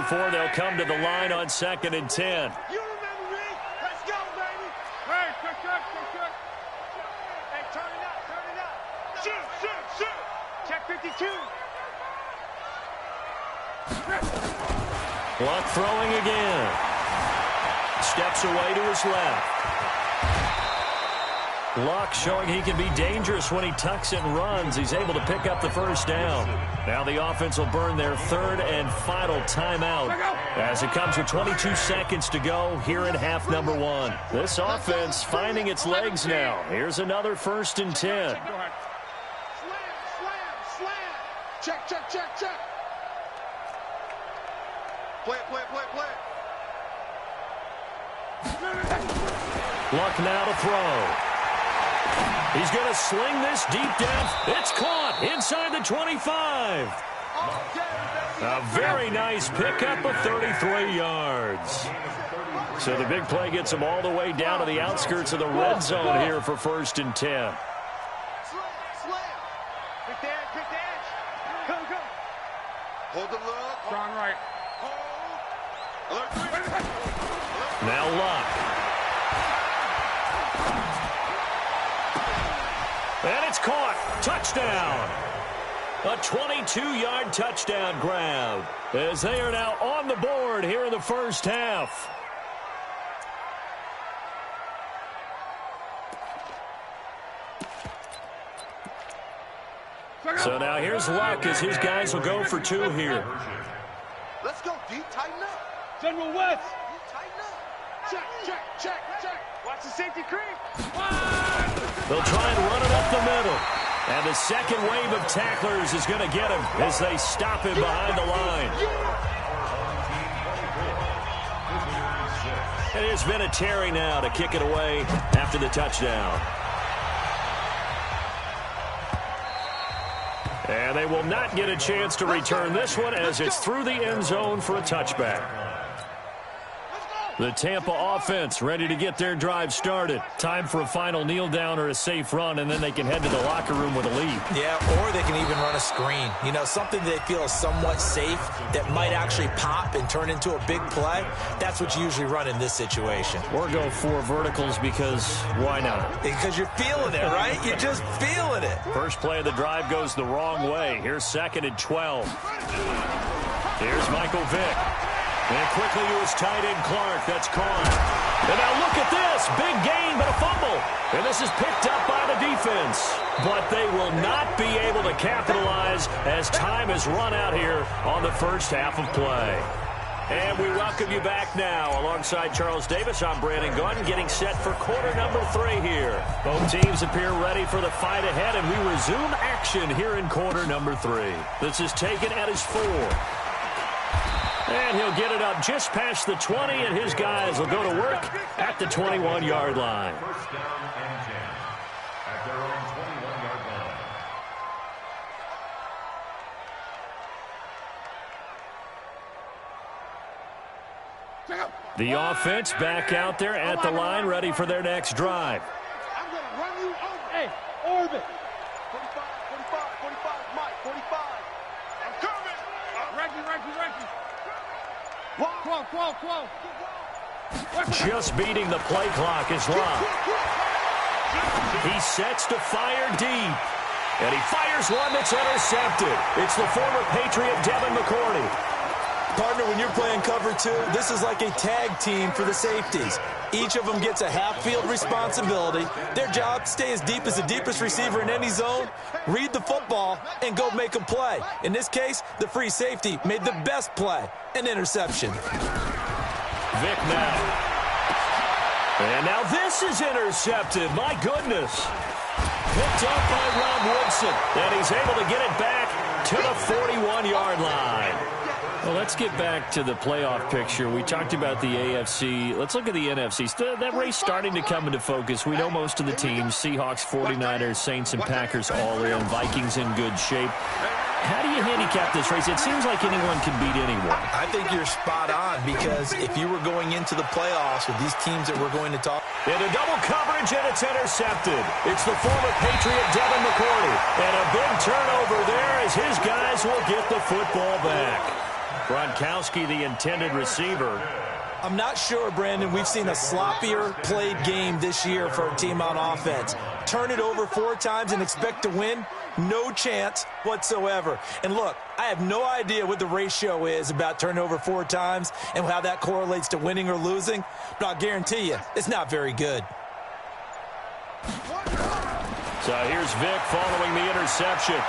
24. They'll come to the line on 2nd and 10. You remember me? Let's go, baby. Hey, quick. Hey, turn it up. Shoot. Check 52. Luck throwing again. Steps away to his left. Luck showing he can be dangerous when he tucks and runs. He's able to pick up the first down. Now the offense will burn their 3rd and final timeout as it comes with 22 seconds to go here in half number 1. This offense finding its legs now. Here's another 1st and 10. Slam. Check. Play it. Luck now to throw. He's going to sling this deep down. It's caught inside the 25. A very nice pickup of 33 yards. So the big play gets him all the way down to the outskirts of the red zone here for 1st and 10. Slam. Pick the edge. Go. Hold the look. Strong right. Hold. Now Luck. And it's caught. Touchdown. A 22-yard touchdown grab as they are now on the board here in the first half. So now here's Luck as his guys will go for 2 here. Let's go, D. Tighten up. General West. Tighten up. Check. Watch the safety creep. They'll try and run it up the middle. And the second wave of tacklers is going to get him as they stop him behind the line. And it's been a Terry now to kick it away after the touchdown. And they will not get a chance to return this one as it's through the end zone for a touchback. The Tampa offense ready to get their drive started. Time for a final kneel down or a safe run, and then they can head to the locker room with a lead. Yeah, or they can even run a screen. You know, something they feel is somewhat safe that might actually pop and turn into a big play. That's what you usually run in this situation. Or go 4 verticals because why not? Because you're feeling it, right? You're just feeling it. First play of the drive goes the wrong way. Here's 2nd and 12. Here's Michael Vick. And quickly to his tight end, Clark. That's caught. And now look at this. Big gain, but a fumble. And this is picked up by the defense. But they will not be able to capitalize as time has run out here on the first half of play. And we welcome you back now. Alongside Charles Davis, I'm Brandon Gordon, getting set for quarter number 3 here. Both teams appear ready for the fight ahead, and we resume action here in quarter number 3. This is taken at his 4. And he'll get it up just past the 20, and his guys will go to work at the 21-yard line. First down and 10 at their own 21-yard line. The offense back out there at the line, ready for their next drive. I'm going to run you over. Hey, orbit. 45, Mike, 45. I'm coming. Reggie. Whoa. Just beating the play clock is Love. He sets to fire deep. And he fires one that's intercepted. It's the former Patriot Devin McCourty. Partner, when you're playing cover 2, this is like a tag team for the safeties. Each of them gets a half-field responsibility. Their job, stay as deep as the deepest receiver in any zone, read the football, and go make a play. In this case, the free safety made the best play, an interception. Vick now. And now this is intercepted. My goodness. Picked up by Rob Woodson. And he's able to get it back to the 41-yard line. Well, let's get back to the playoff picture. We talked about the AFC. Let's look at the NFC. That race starting to come into focus. We know most of the teams. Seahawks, 49ers, Saints, and Packers all in. Vikings in good shape. How do you handicap this race? It seems like anyone can beat anyone. I think you're spot on because if you were going into the playoffs with these teams that we're going to talk. Into double coverage, and it's intercepted. It's the former Patriot Devin McCourty. And a big turnover there as his guys will get the football back. Gronkowski, the intended receiver. I'm not sure, Brandon. We've seen a sloppier played game this year for a team on offense. Turn it over 4 times and expect to win? No chance whatsoever. And look, I have no idea what the ratio is about turning over 4 times and how that correlates to winning or losing, but I'll guarantee you, it's not very good. So here's Vic following the interception.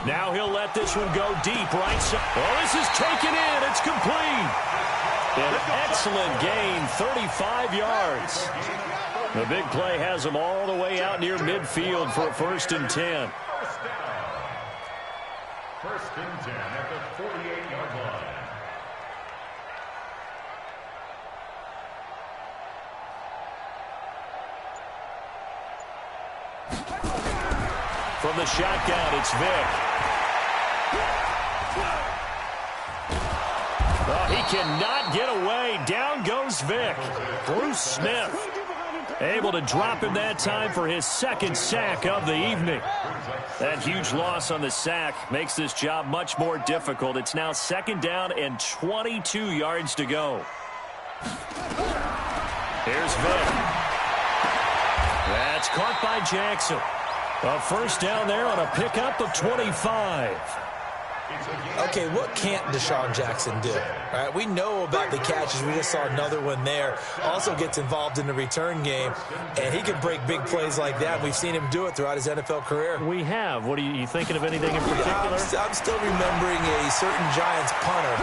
Now he'll let this one go deep right side. Oh, this is taken in. It's complete. An excellent gain, 35 yards. The big play has him all the way out near midfield for a 1st and 10. First and 10 at the 48-yard line. From the shotgun, it's Vic. Oh, he cannot get away. Down goes Vic. Bruce Smith able to drop him that time for his 2nd sack of the evening. That huge loss on the sack makes this job much more difficult. It's now 2nd down and 22 yards to go. Here's Vic. That's caught by Jackson. A 1st down there on a pickup of 25. Okay, what can't Deshaun Jackson do? All right, we know about the catches. We just saw another one there. Also gets involved in the return game, and he can break big plays like that. We've seen him do it throughout his NFL career. We have. What are you thinking of anything in particular? I'm still remembering a certain Giants punter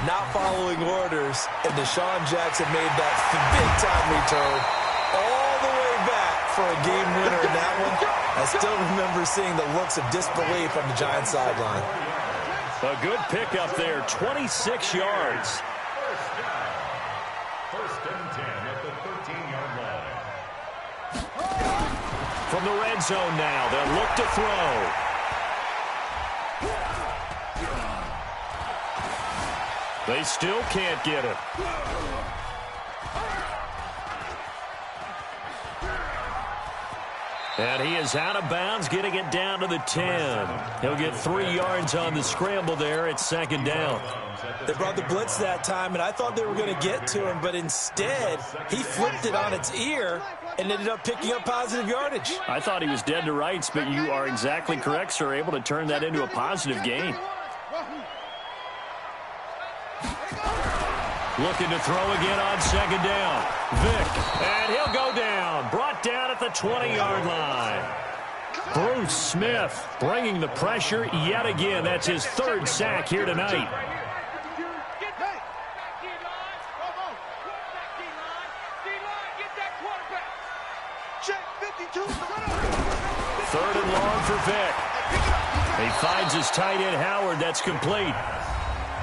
not following orders, and Deshaun Jackson made that big-time return all the way back for a game winner in that one. I still remember seeing the looks of disbelief on the Giants sideline. A good pickup there, 26 yards. First and 10 at the 13-yard line. From the red zone now, they'll look to throw. They still can't get it. And he is out of bounds, getting it down to the 10. He'll get 3 yards on the scramble there at 2nd down. They brought the blitz that time, and I thought they were going to get to him, but instead, he flipped it on its ear and ended up picking up positive yardage. I thought he was dead to rights, but you are exactly correct, sir, able to turn that into a positive gain. Looking to throw again on 2nd down. Vic, and he'll go down. Brought down at the 20-yard line. Bruce Smith bringing the pressure yet again. That's his 3rd sack here tonight. Third and long for Vic. He finds his tight end, Howard. That's complete.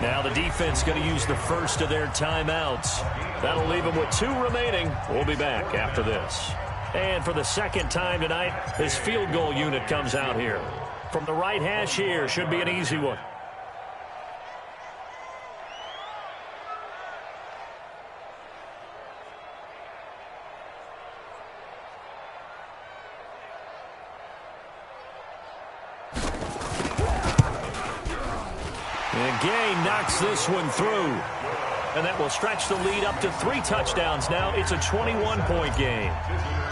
Now the defense going to use the first of their timeouts. That'll leave them with 2 remaining. We'll be back after this. And for the 2nd time tonight, this field goal unit comes out here. From the right hash here, should be an easy one. And Gay knocks this one through. And that will stretch the lead up to 3 touchdowns now. It's a 21-point game.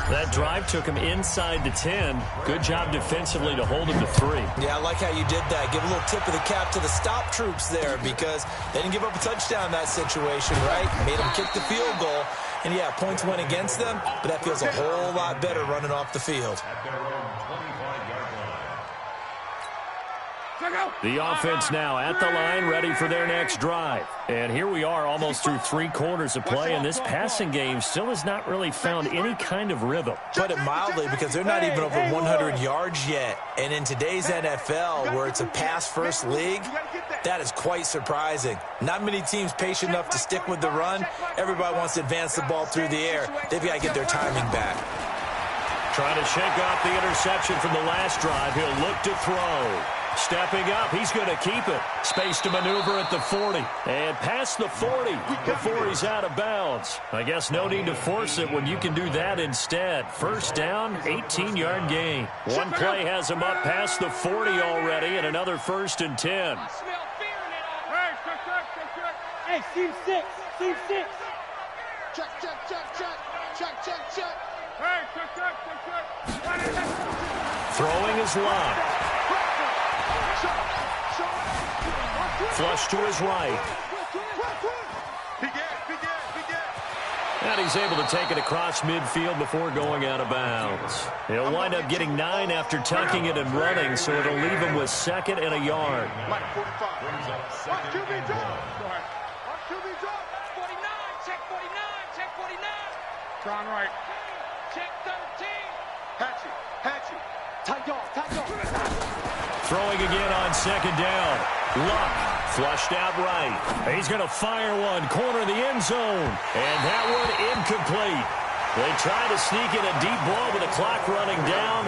That drive took him inside the 10. Good job defensively to hold him to 3. Yeah, I like how you did that. Give a little tip of the cap to the stop troops there because they didn't give up a touchdown in that situation, right? Made them kick the field goal. And, yeah, points went against them, but that feels a whole lot better running off the field. The offense now at the line, ready for their next drive. And here we are almost through 3 quarters of play, and this passing game still has not really found any kind of rhythm. Put it mildly, because they're not even over 100 yards yet. And in today's NFL, where it's a pass-first league, that is quite surprising. Not many teams patient enough to stick with the run. Everybody wants to advance the ball through the air. They've got to get their timing back. Trying to shake off the interception from the last drive. He'll look to throw. Stepping up, he's going to keep it. Space to maneuver at the 40. And past the 40 before he's out of bounds. I guess no need to force it when you can do that instead. First down, 18-yard gain. One play has him up past the 40 already, and another 1st and 10. Hey, seam 6. Seam 6. Check, check, check, check. Check, check, check. Hey, check. Throwing is locked. Flush to his right. And he's able to take it across midfield before going out of bounds. He'll wind up getting 9 after tucking it and running, so it'll leave him with 2nd and a yard. Watch QB drop. Watch QB drop. 49, check 49, check 49. Tron right. Check 13. Hatchet. Tight dog. Throwing again on 2nd down. Luck flushed out right. He's going to fire one, corner the end zone. And that one incomplete. They try to sneak in a deep ball with the clock running down,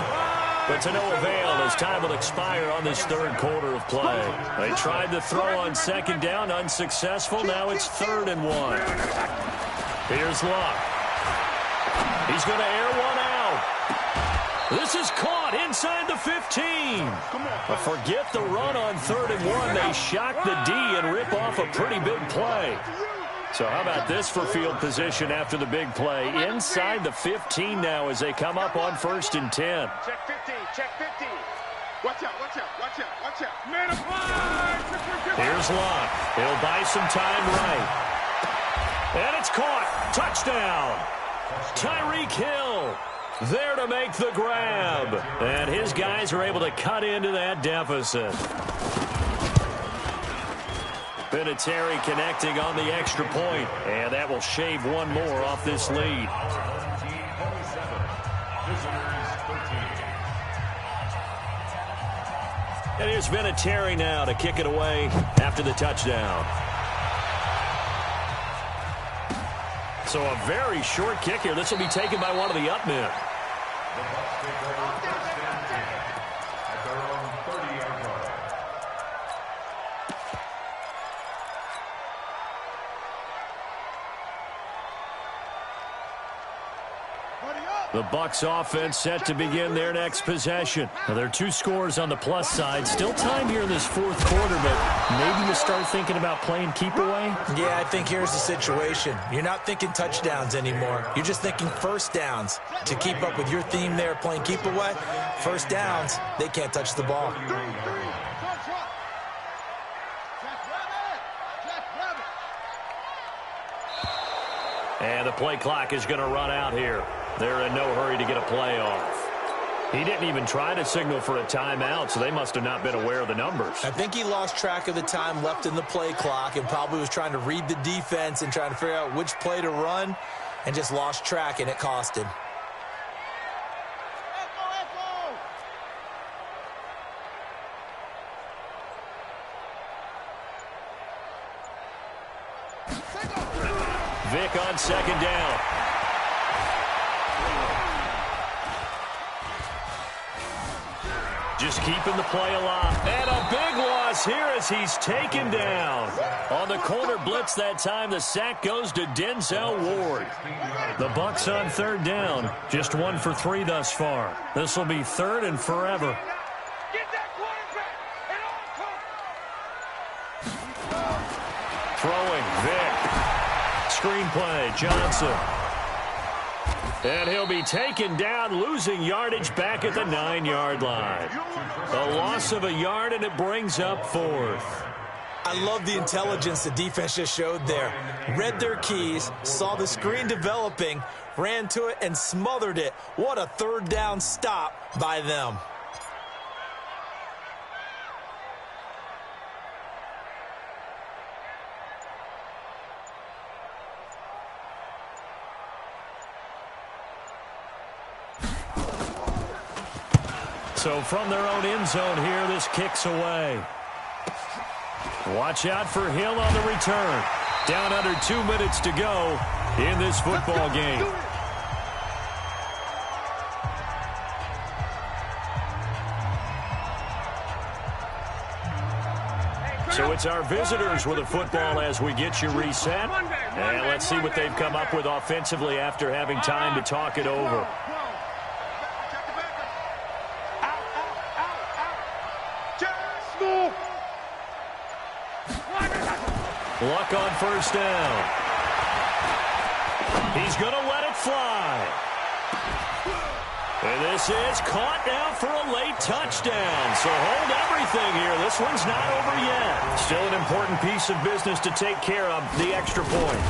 but to no avail as time will expire on this 3rd quarter of play. They tried to throw on 2nd down, unsuccessful. Now it's 3rd and 1. Here's Luck. He's going to air one out. This is caught inside the 15. Forget the run on 3rd and 1. They shock the D and rip off a pretty big play. So how about this for field position after the big play? Inside the 15 now as they come up on 1st and 10. Check 15. Watch out. Man applied. Here's Luck. He'll buy some time right. And it's caught. Touchdown. Tyreek Hill there to make the grab. And his guys are able to cut into that deficit. Vinatieri connecting on the extra point, and that will shave one more off this lead. And here's Vinatieri now to kick it away after the touchdown. So a very short kick here. This will be taken by one of the up men. At their own 30-yard line. The Bucs offense set to begin their next possession. Now, there are 2 scores on the plus side. Still time here in this 4th quarter, but maybe you start thinking about playing keep away? Yeah, I think here's the situation. You're not thinking touchdowns anymore. You're just thinking 1st downs. To keep up with your theme there, playing keep away, 1st downs, they can't touch the ball. And the play clock is going to run out here. They're in no hurry to get a play off. He didn't even try to signal for a timeout, so they must have not been aware of the numbers. I think he lost track of the time left in the play clock and probably was trying to read the defense and trying to figure out which play to run and just lost track, and it cost him. Vick on 2nd down. Just keeping the play alive. And a big loss here as he's taken down. On the corner blitz that time, the sack goes to Denzel Ward. The Bucs on 3rd down. Just 1 for 3 thus far. This will be 3rd and forever. Throwing, Vick. Screenplay, Johnson. And he'll be taken down, losing yardage back at the 9-yard line. A loss of a yard, and it brings up 4th. I love the intelligence the defense just showed there. Read their keys, saw the screen developing, ran to it, and smothered it. What a 3rd down stop by them. So from their own end zone here, this kicks away. Watch out for Hill on the return. Down under 2 minutes to go in this football game. So it's our visitors with the football as we get you reset. And let's see what they've come up with offensively after having time to talk it over. Luck on first down. He's going to let it fly. And this is caught now for a late touchdown. So hold everything here. This one's not over yet. Still an important piece of business to take care of, the extra point.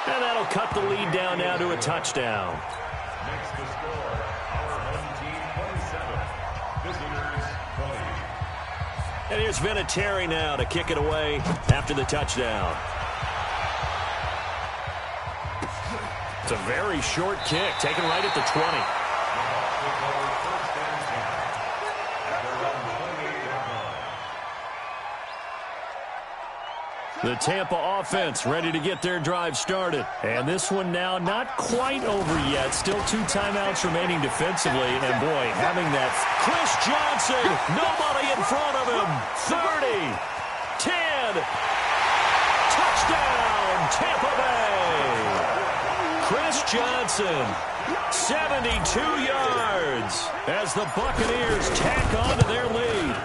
And that'll cut the lead down now to a touchdown. Makes the score our home team 27. Visitors 20. And here's Vinatieri now to kick it away after the touchdown. It's a very short kick, taken right at the 20. The Tampa offense ready to get their drive started. And this one now not quite over yet. Still 2 timeouts remaining defensively. And, boy, having that Chris Johnson, nobody in front of him. 30, 10, touchdown, Tampa Bay. Chris Johnson, 72 yards as the Buccaneers tack on to their lead.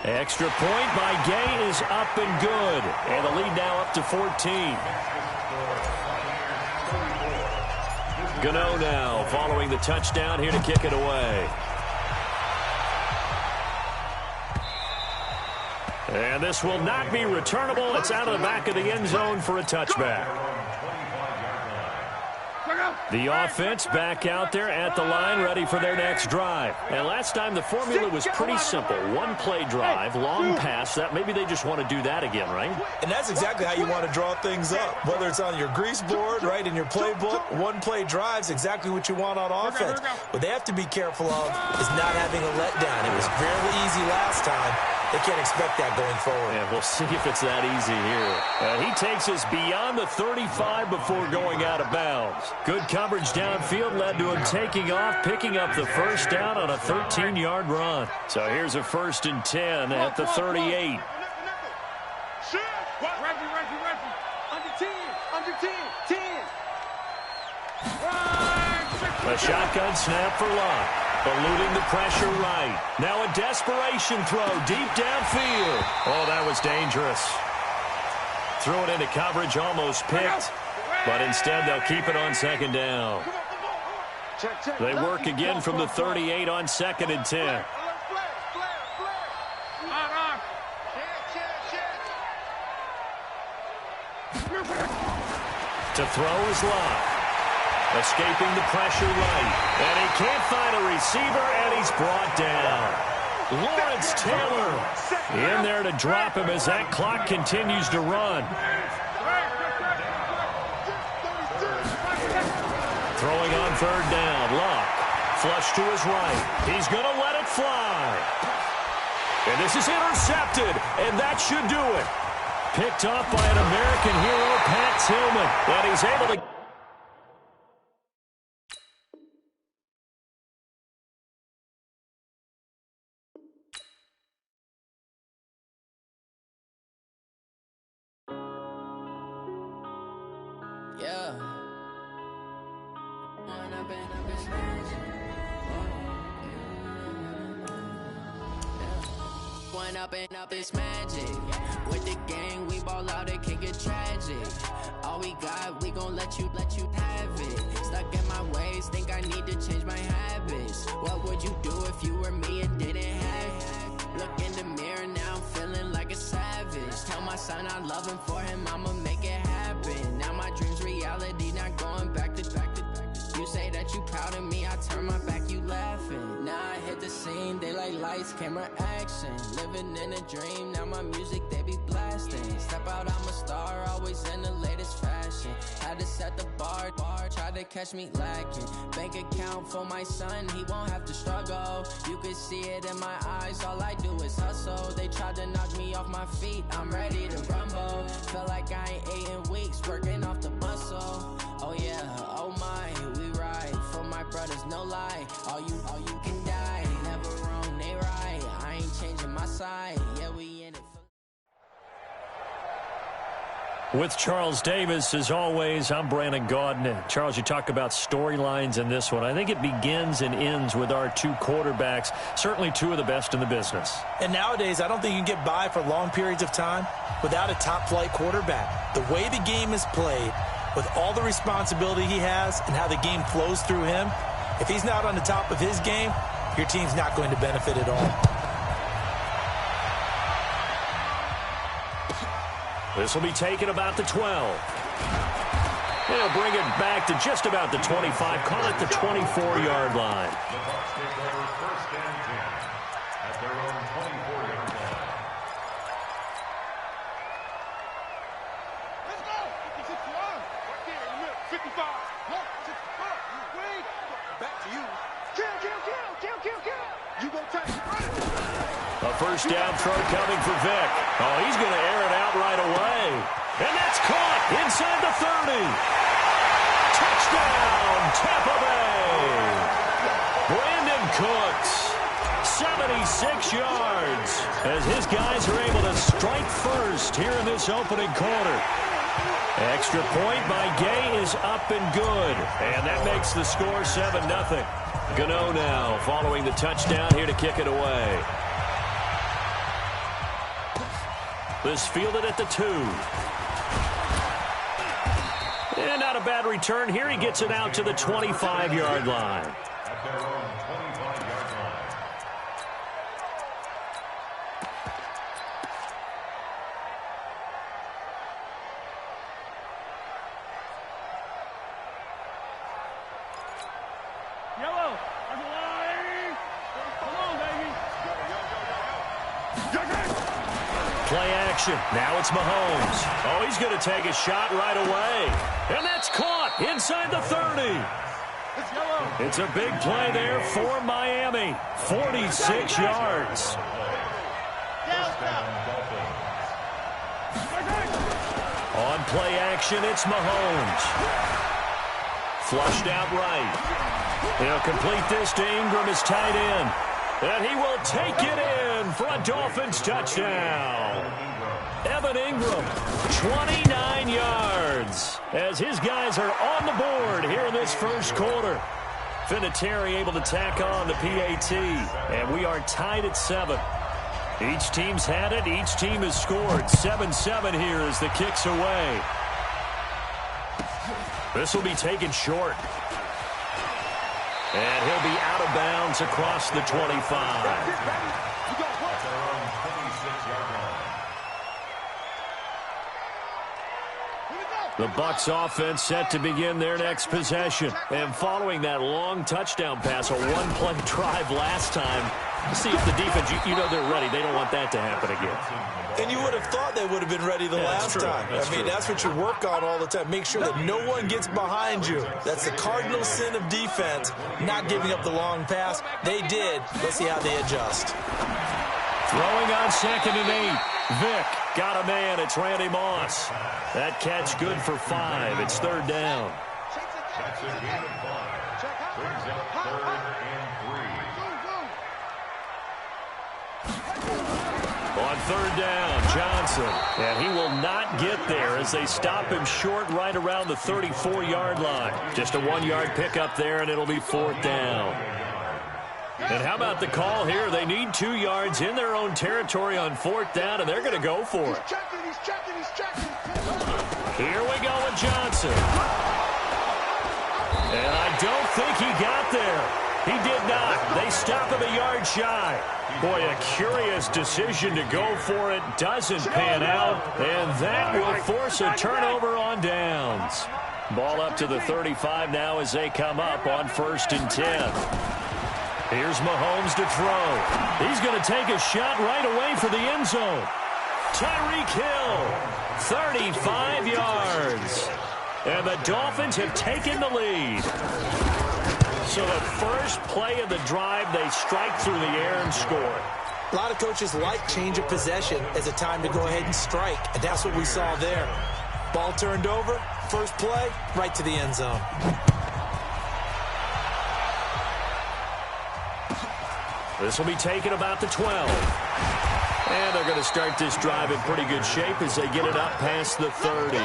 Extra point by Gay is up and good. And the lead now up to 14. Gano now following the touchdown here to kick it away. And this will not be returnable. It's out of the back of the end zone for a touchback. The offense back out there at the line, ready for their next drive. And last time the formula was pretty simple. 1-play drive, long pass. That maybe they just want to do that again, right? And that's exactly how you want to draw things up. Whether it's on your grease board, right, in your playbook, 1-play drive's exactly what you want on offense. What they have to be careful of is not having a letdown. It was fairly easy last time. They can't expect that going forward. Yeah, we'll see if it's that easy here. He takes us beyond the 35 before going out of bounds. Good coverage downfield led to him taking off, picking up the first down on a 13-yard run. So here's a 1st and 10 at the 38. Reggie. Under 10. Under 10. 10. A shotgun snap for Luck. Eluding the pressure right. Now a desperation throw deep downfield. Oh, that was dangerous. Threw it into coverage, almost picked. But instead, they'll keep it on 2nd down. They work again from the 38 on 2nd and 10. To throw is Luck. Escaping the pressure right. And he can't find a receiver, and he's brought down. Lawrence Taylor in there to drop him as that clock continues to run. Throwing on 3rd down. Luck. Flush to his right. He's going to let it fly. And this is intercepted, and that should do it. Picked off by an American hero, Pat Tillman. And he's able to... Yeah. One up and up is magic. With the gang, we ball out, it can get tragic. All we got, we gon' let you have it. Stuck in my ways, think I need to change my habits. What would you do if you were me and didn't have it? Look in the mirror, now I'm feeling like a savage. Tell my son I love him, for him I'ma make it happen. Now my dream's reality, not going back to. You say that you proud of me, I turn my back, you laughing. Now I hit the scene, they like lights, camera, action. Living in a dream, now my music, they be blasting. Step out, I'm a star, always in the latest fashion. Had to set the bar, tried to catch me lacking. Bank account for my son, he won't have to struggle. You can see it in my eyes, all I do is hustle. They tried to knock me off my feet, I'm ready to rumble. Feel like I ain't ate in weeks, working off the muscle. Oh yeah, oh my, we ride for my brothers, no lie. All you can die, never wrong, they right. I ain't changing my side. outside. Yeah, we in it. With Charles Davis, as always, I'm Brandon Gaudin. Charles, you talk about storylines in this one. I think it begins and ends with our two quarterbacks, certainly two of the best in the business. And nowadays, I don't think you can get by for long periods of time without a top-flight quarterback. The way the game is played, with all the responsibility he has and how the game flows through him, if he's not on the top of his game, your team's not going to benefit at all. This will be taken about the 12. They'll bring it back to just about the 25. Call it the 24-yard line. The Bucs take over first and 10 at their own 24-yard line. Let's go. 56 yards. Right there in the middle. 55. Look, 65. Wait. Back to you. Kill, kill, kill, kill, kill, kill. You go take it. A first down throw coming for Vic. Oh, he's going to air it out right away. And that's caught inside the 30. Touchdown, Tampa Bay. Brandon Cooks, 76 yards, as his guys are able to strike first here in this opening quarter. Extra point by Gay is up and good. And that makes the score 7-0. Gano now following the touchdown here to kick it away. This fielded at the 2. And not a bad return here. He gets it out to the 25-yard line. At their own 25-yard line. Yellow. That's a line. Come on, baby. Play action. Now it's Mahomes. Oh, he's going to take a shot right away. And that's caught inside the 30. It's a big play there for Miami. 46 yards. On play action, it's Mahomes. Flushed out right. He'll complete this to Ingram, his tight end. And he will take it in for a Dolphins touchdown. Evan Ingram, 29 yards, as his guys are on the board here in this first quarter. Vinatieri able to tack on the PAT, and we are tied at 7. Each team's had it. Each team has scored. 7-7 here as the kick's away. This will be taken short. And he'll be out of bounds across the 25. The Bucs offense set to begin their next possession. And following that long touchdown pass, a one-play drive last time, see if the defense, you know they're ready. They don't want that to happen again. And you would have thought they would have been ready the last time. That's what you work on all the time. Make sure that no one gets behind you. That's the cardinal sin of defense, not giving up the long pass. They did. Let's see how they adjust. Throwing on 2nd and 8. Vic got a man. It's Randy Moss. That catch good for 5. It's 3rd down. That's a gain of 5. Brings up 3rd and 3. On 3rd down, Johnson. And he will not get there as they stop him short right around the 34-yard line. Just a 1-yard pickup there, and it'll be 4th down. And how about the call here? They need 2 yards in their own territory on 4th down, and they're going to go for it. He's checking. Here we go with Johnson. And I don't think he got there. He did not. They stop him a yard shy. Boy, a curious decision to go for it. Doesn't pan out, and that will force a turnover on downs. Ball up to the 35 now as they come up on 1st and 10. Here's Mahomes to throw. He's going to take a shot right away for the end zone. Tyreek Hill, 35 yards. And the Dolphins have taken the lead. So the first play of the drive, they strike through the air and score. A lot of coaches like change of possession as a time to go ahead and strike, and that's what we saw there. Ball turned over, first play, right to the end zone. This will be taken about the 12. going to start this drive in pretty good shape as they get it up past the 30.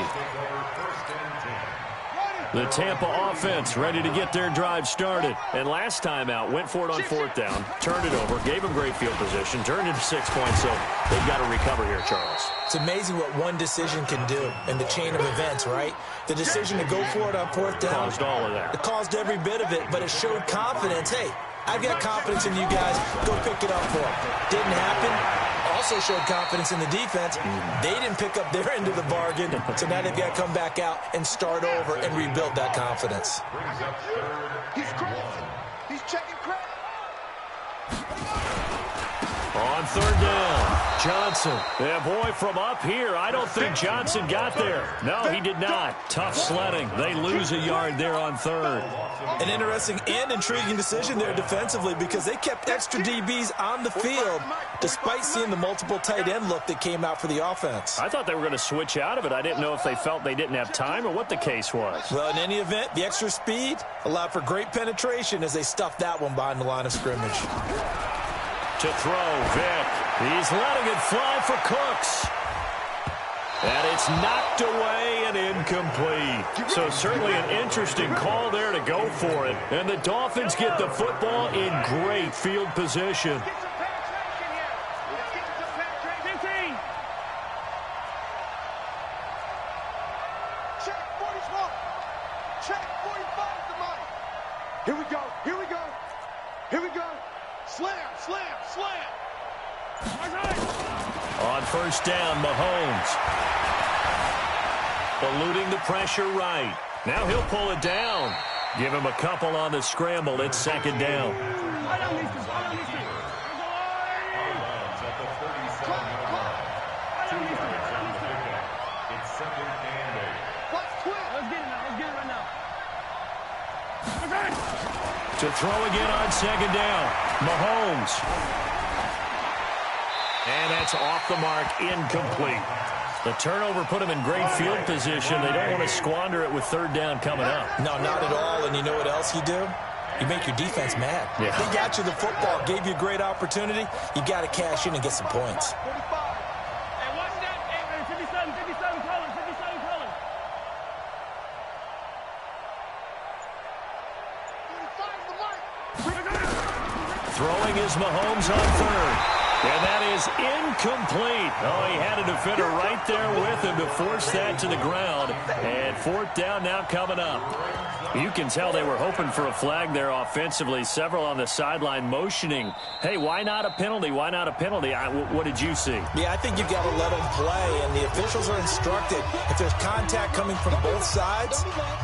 The Tampa offense ready to get their drive started. And last time out, went for it on 4th down, turned it over, gave them great field position, turned into 6 points, so they've got to recover here, Charles. It's amazing what one decision can do in the chain of events, right? The decision to go for it on 4th down. Caused all of that. It caused every bit of it, but it showed confidence. Hey, I've got confidence in you guys. Go pick it up for them. Didn't happen. Also showed confidence in the defense. They didn't pick up their end of the bargain, so now they've got to come back out and start over and rebuild that confidence. He's crossing. He's checking credit. On 3rd down, Johnson. Yeah, boy, from up here, I don't think Johnson got there. No, he did not. Tough sledding. They lose a yard there on 3rd. An interesting and intriguing decision there defensively because they kept extra DBs on the field despite seeing the multiple tight end look that came out for the offense. I thought they were going to switch out of it. I didn't know if they felt they didn't have time or what the case was. Well, in any event, the extra speed allowed for great penetration as they stuffed that one behind the line of scrimmage. To throw, Vick. He's letting it fly for Cooks. And it's knocked away and incomplete. So certainly an interesting call there to go for it. And the Dolphins get the football in great field position. Check 44. Check 45 to Mike. Here we go. Here we go. Here we go. Slam, slam, slam. On 1st down, Mahomes. Eluding the pressure right. Now he'll pull it down. Give him a couple on the scramble. It's 2nd down. To throw again on 2nd down. Mahomes. And that's off the mark, incomplete. The turnover put him in great field position. They don't want to squander it with 3rd down coming up. No, not at all. And you know what else you do? You make your defense mad. Yeah. They got you the football, gave you a great opportunity. You got to cash in and get some points. Throwing is Mahomes on 3rd. And that is incomplete. Oh, he had a defender right there with him to force that to the ground. And 4th down now coming up. You can tell they were hoping for a flag there offensively. Several on the sideline motioning. Hey, why not a penalty? Why not a penalty? What did you see? Yeah, I think you've got to let them play. And the officials are instructed, if there's contact coming from both sides,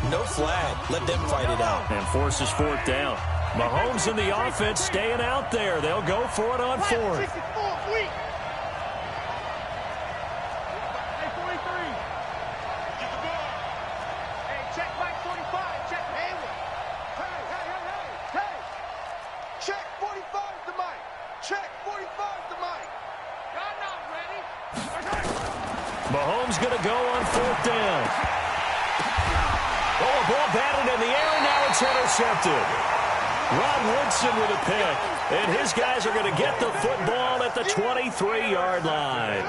no flag. Let them fight it out. And forces 4th down. Mahomes and the offense staying out there. They'll go for it on 4th. Mahomes going to go on 4th down. Oh, a ball batted in the air, and now it's intercepted. Ron Woodson with a pick, and his guys are going to get the football at the 23-yard line.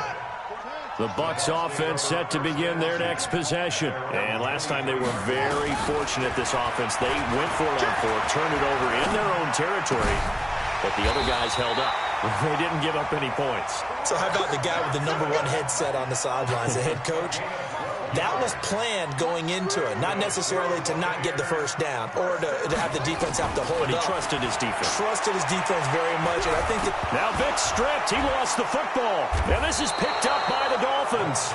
The Bucs offense set to begin their next possession. And last time they were very fortunate, this offense. They went for it on 4th, turned it over in their own territory, but the other guys held up. They didn't give up any points. So how about the guy with the #1 headset on the sidelines, the head coach? That was planned going into it, not necessarily to not get the first down or to have the defense have to hold up. But he trusted his defense. Trusted his defense very much, and I think that... Now Vick stripped. He lost the football. And this is picked up by the Dolphins.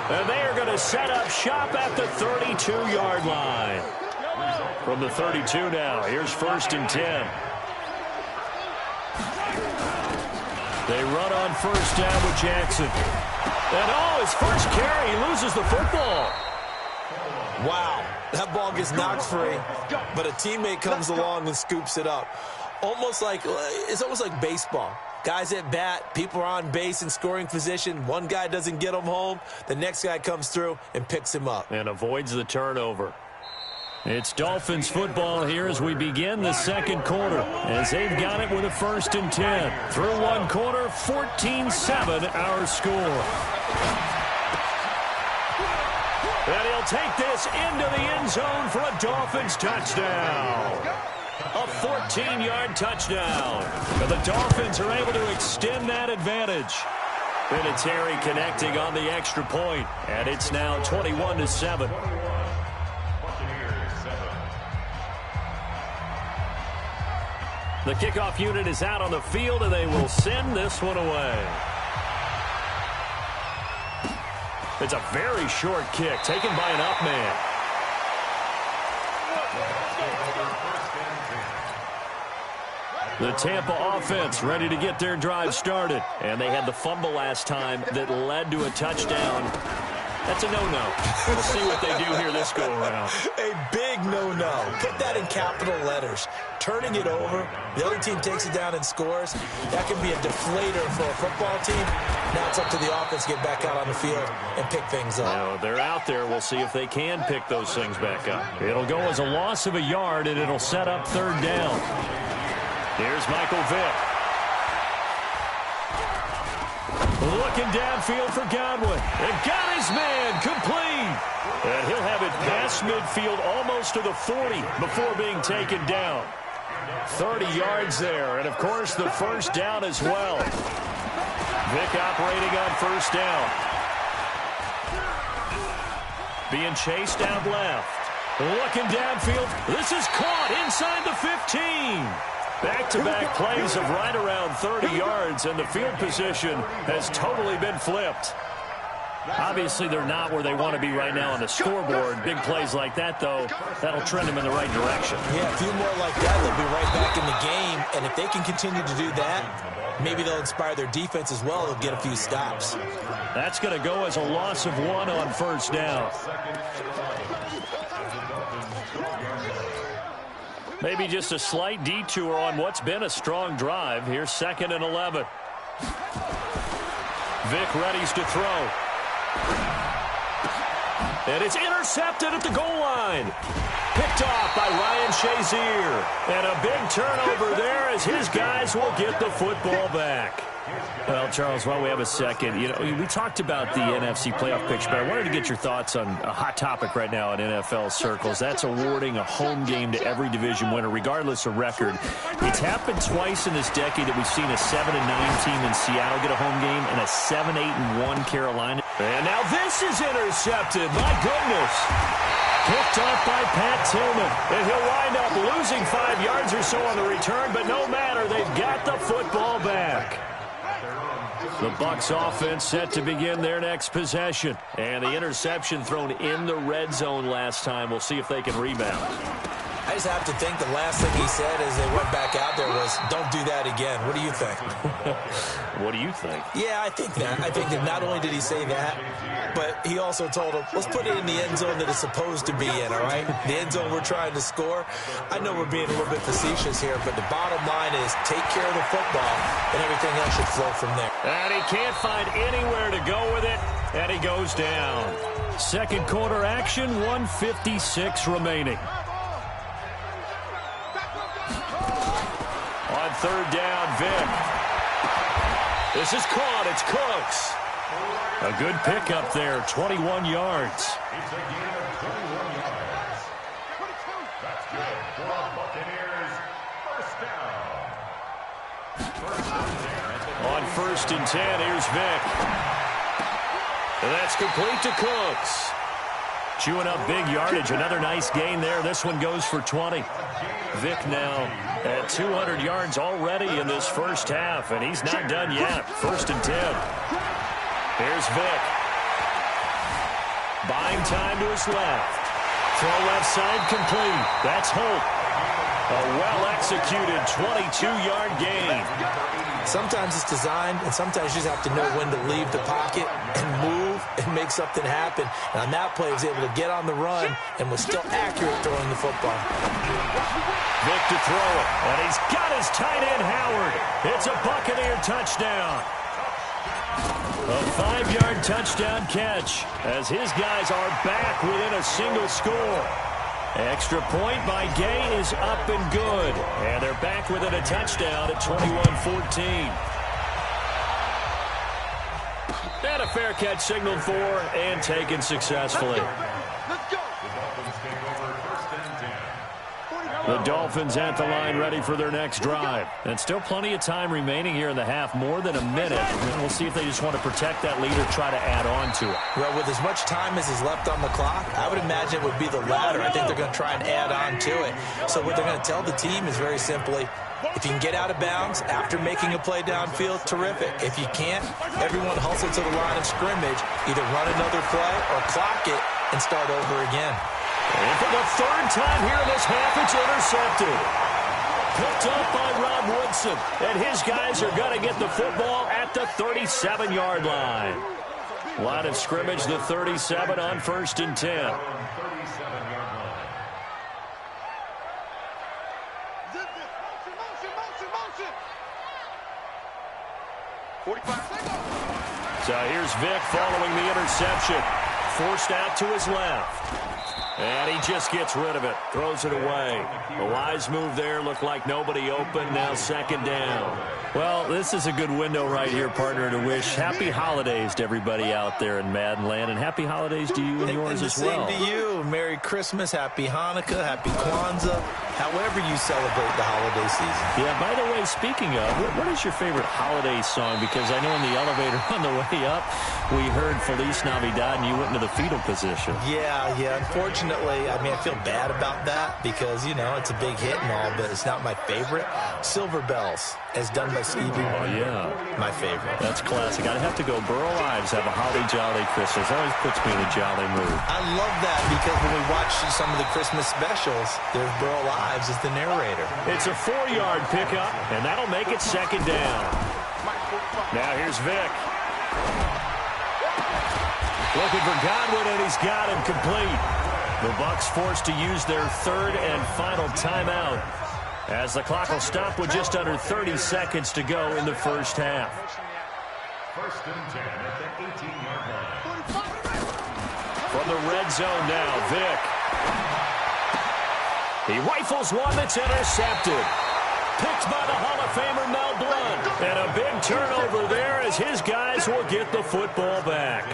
And they are going to set up shop at the 32-yard line. From the 32 now, here's 1st and 10. They run on 1st down with Jackson. And his first carry, he loses the football. Wow, that ball gets knocked free, but a teammate comes along and scoops it up. It's almost like baseball. Guys at bat, people are on base in scoring position. One guy doesn't get him home. The next guy comes through and picks him up. And avoids the turnover. It's Dolphins football here as we begin the second quarter, as they've got it with a 1st and 10. Through one quarter, 14-7 our score. And he'll take this into the end zone for a Dolphins touchdown. A 14-yard touchdown. And the Dolphins are able to extend that advantage. Vinatieri connecting on the extra point, and it's now 21-7. The kickoff unit is out on the field, and they will send this one away. It's a very short kick taken by an up man. The Tampa offense ready to get their drive started. And they had the fumble last time that led to a touchdown. That's a no-no. We'll see what they do here this go-around. A big no-no. Put that in capital letters. Turning it over, the other team takes it down and scores. That can be a deflator for a football team. Now it's up to the offense to get back out on the field and pick things up. Now, they're out there. We'll see if they can pick those things back up. It'll go as a loss of a yard, and it'll set up 3rd down. Here's Michael Vick. Looking downfield for Godwin. And got his man complete. And he'll have it past midfield almost to the 40 before being taken down. 30 yards there. And, of course, the 1st down as well. Vick operating on 1st down. Being chased out left. Looking downfield. This is caught inside the 15. Back-to-back plays of right around 30 yards, and the field position has totally been flipped. Obviously, they're not where they want to be right now on the scoreboard. Big plays like that, though, that'll trend them in the right direction. Yeah, a few more like that, they'll be right back in the game. And if they can continue to do that, maybe they'll inspire their defense as well. They'll get a few stops. That's going to go as a loss of 1 on 1st down. Maybe just a slight detour on what's been a strong drive. Here's 2nd and 11. Vick readies to throw. And it's intercepted at the goal line. Picked off by Ryan Shazier. And a big turnover there as his guys will get the football back. Well, Charles, while we have a second, we talked about the NFC playoff picture, but I wanted to get your thoughts on a hot topic right now in NFL circles. That's awarding a home game to every division winner, regardless of record. It's happened twice in this decade that we've seen a 7-9 team in Seattle get a home game and a 7-8-1 Carolina. And now this is intercepted. My goodness. Picked off by Pat Tillman. And he'll wind up losing 5 yards or so on the return, but no matter, they've got the football back. The Bucs offense set to begin their next possession. And the interception thrown in the red zone last time. We'll see if they can rebound. I just have to think the last thing he said as they went back out there was, don't do that again. What do you think? What do you think? Yeah, I think that. I think that not only did he say that, but he also told him, let's put it in the end zone that it's supposed to be in, all right? The end zone we're trying to score. I know we're being a little bit facetious here, but the bottom line is take care of the football, and everything else should flow from there. And he can't find anywhere to go with it, and he goes down. Second quarter action, 1:56 remaining. On 3rd down, Vick. This is caught. It's Cooks. A good pickup there, 21 yards. It's a gain of 21 yards. That's good for Buccaneers. 1st down. On 1st and 10, here's Vick. And that's complete to Cooks. Chewing up big yardage. Another nice gain there. This one goes for 20. Vick now at 200 yards already in this first half, and he's not done yet. 1st and 10. Here's Vick. Buying time to his left. Throw left side complete. That's Holt. A well-executed 22-yard gain. Sometimes it's designed, and sometimes you just have to know when to leave the pocket and move and make something happen. And on that play, he was able to get on the run and was still accurate throwing the football. Vick to throw it, and he's got his tight end, Howard. It's a Buccaneer touchdown. A 5-yard touchdown catch as his guys are back within a single score. Extra point by Gay is up and good. And they're back within a touchdown at 21-14. And a fair catch signaled for and taken successfully. Let's go. The Dolphins at the line ready for their next drive. And still plenty of time remaining here in the half, more than a minute. And we'll see if they just want to protect that lead or try to add on to it. Well, with as much time as is left on the clock, I would imagine it would be the latter. I think they're going to try and add on to it. So what they're going to tell the team is very simply, if you can get out of bounds after making a play downfield, terrific. If you can't, everyone hustle to the line of scrimmage, either run another play or clock it and start over again. And for the third time here in this half, it's intercepted. Picked up by Rob Woodson. And his guys are going to get the football at the 37-yard line. Line of scrimmage, the 37 on 1st and 10. 45 seconds. So here's Vic following the interception. Forced out to his left. And he just gets rid of it. Throws it away. A wise move there. Looked like nobody open. Now 2nd down. Well, this is a good window right here, partner, to wish happy holidays to everybody out there in Madden Land. And happy holidays to you and yours as well. Same to you. Merry Christmas, Happy Hanukkah, Happy Kwanzaa, however you celebrate the holiday season. Yeah, by the way, speaking of, what is your favorite holiday song? Because I know in the elevator on the way up, we heard Feliz Navidad, and you went into the fetal position. Yeah. Unfortunately, I mean, I feel bad about that because, you know, it's a big hit and all, but it's not my favorite. Silver Bells, as done by Stevie Wonder. Yeah. My favorite. That's classic. I'd have to go Burl Ives, have a holly jolly Christmas. Always puts me in a jolly mood. I love that because when we watch some of the Christmas specials, there's Burl Ives as the narrator. It's a 4-yard pickup, and that'll make it 2nd down. Now here's Vic. Looking for Godwin, and he's got him complete. The Bucs forced to use their 3rd and final timeout, as the clock will stop with just under 30 seconds to go in the first half. 1st and 10 at the 18-yard line. From the red zone now, Vic. He rifles one that's intercepted. Picked by the Hall of Famer Mel Blount. And a big turnover there as his guys will get the football back.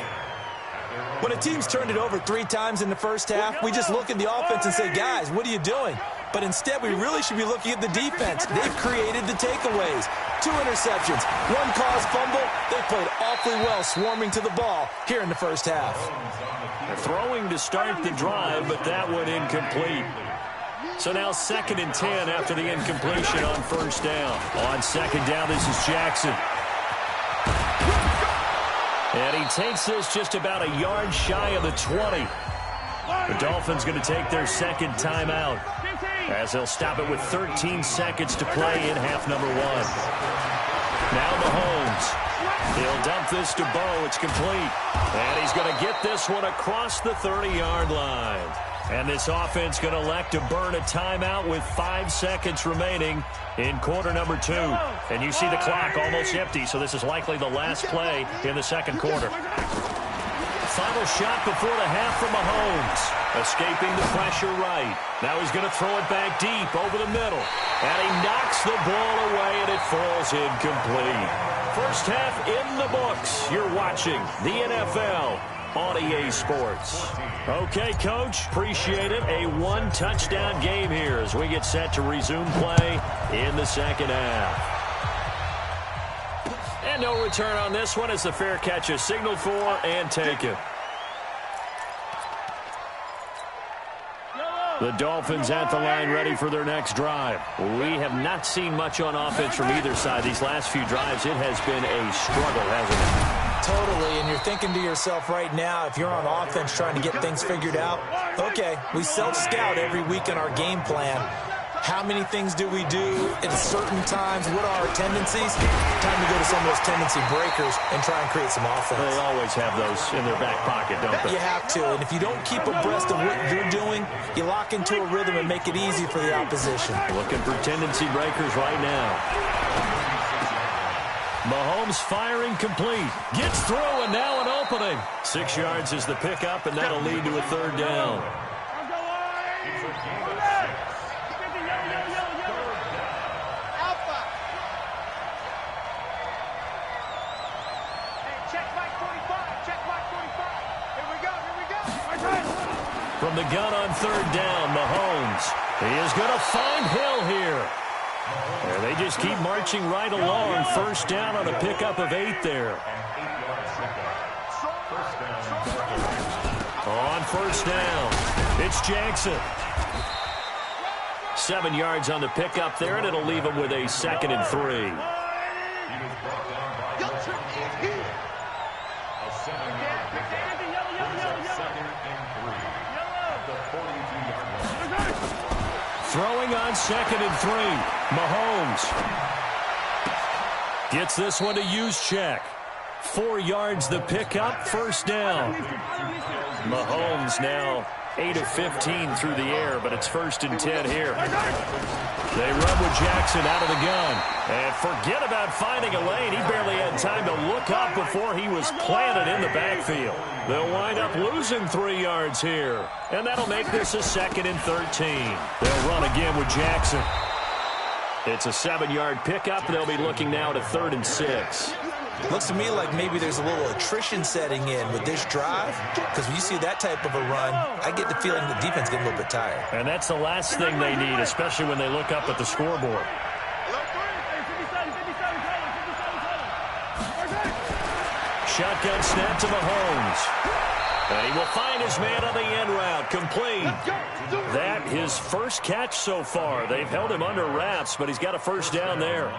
When a team's turned it over 3 times in the first half, we just look at the offense and say, guys, what are you doing? But instead, we really should be looking at the defense. They've created the takeaways. 2 interceptions, 1 caused fumble. They played awfully well swarming to the ball here in the first half. They're throwing to start the drive, but that one incomplete. So now 2nd and 10 after the incompletion on 1st down. On 2nd down, this is Jackson. And he takes this just about a yard shy of the 20. The Dolphins going to take their 2nd timeout, as they'll stop it with 13 seconds to play in half number 1. Now Mahomes. He'll dump this to Bo. It's complete. And he's going to get this one across the 30-yard line. And this offense going to elect to burn a timeout with 5 seconds remaining in quarter number 2. And you see the clock almost empty, so this is likely the last play in the 2nd quarter. Final shot before the half from Mahomes. Escaping the pressure right. Now he's going to throw it back deep over the middle. And he knocks the ball away, and it falls incomplete. First half in the books. You're watching the NFL on EA Sports. Okay, Coach, appreciate it. A 1-touchdown game here as we get set to resume play in the 2nd half. And no return on this one as the fair catch is signaled for and taken. The Dolphins at the line ready for their next drive. We have not seen much on offense from either side. These last few drives, it has been a struggle, hasn't it? Totally, and you're thinking to yourself right now, if you're on offense trying to get things figured out, okay, we self-scout every week in our game plan. How many things do we do at certain times? What are our tendencies? Time to go to some of those tendency breakers and try and create some offense. They always have those in their back pocket, don't they? You have to, and if you don't keep abreast of what you're doing, you lock into a rhythm and make it easy for the opposition. Looking for tendency breakers right now. Mahomes firing complete. Gets through, and now an opening. 6 yards is the pickup, and that'll lead to a 3rd down. Alpha. Hey, check Mike 45. Check Mike 45. Here we go. Here we go. From the gun on third down, Mahomes. He is going to find Hill here. And they just keep marching right along. First down on a pickup of 8 there. On first down, it's Jackson. 7 yards on the pickup there, and it'll leave him with a 2nd and 3. Throwing on 2nd and 3. Mahomes gets this one to Juszczyk. 4 yards the pickup, first down. Mahomes now 8 of 15 through the air, but it's 1st and 10 here. They run with Jackson out of the gun. And forget about finding a lane. He barely had time to look up before he was planted in the backfield. They'll wind up losing 3 yards here. And that'll make this a 2nd and 13. They'll run again with Jackson. It's a 7-yard pickup. They'll be looking now at a 3rd and 6. Looks to me like maybe there's a little attrition setting in with this drive, because when you see that type of a run, I get the feeling the defense getting a little bit tired. And that's the last thing they need, especially when they look up at the scoreboard. Shotgun snap to Mahomes. And he will find his man on the end route, complete. That his first catch so far. They've held him under wraps, but he's got a first down there.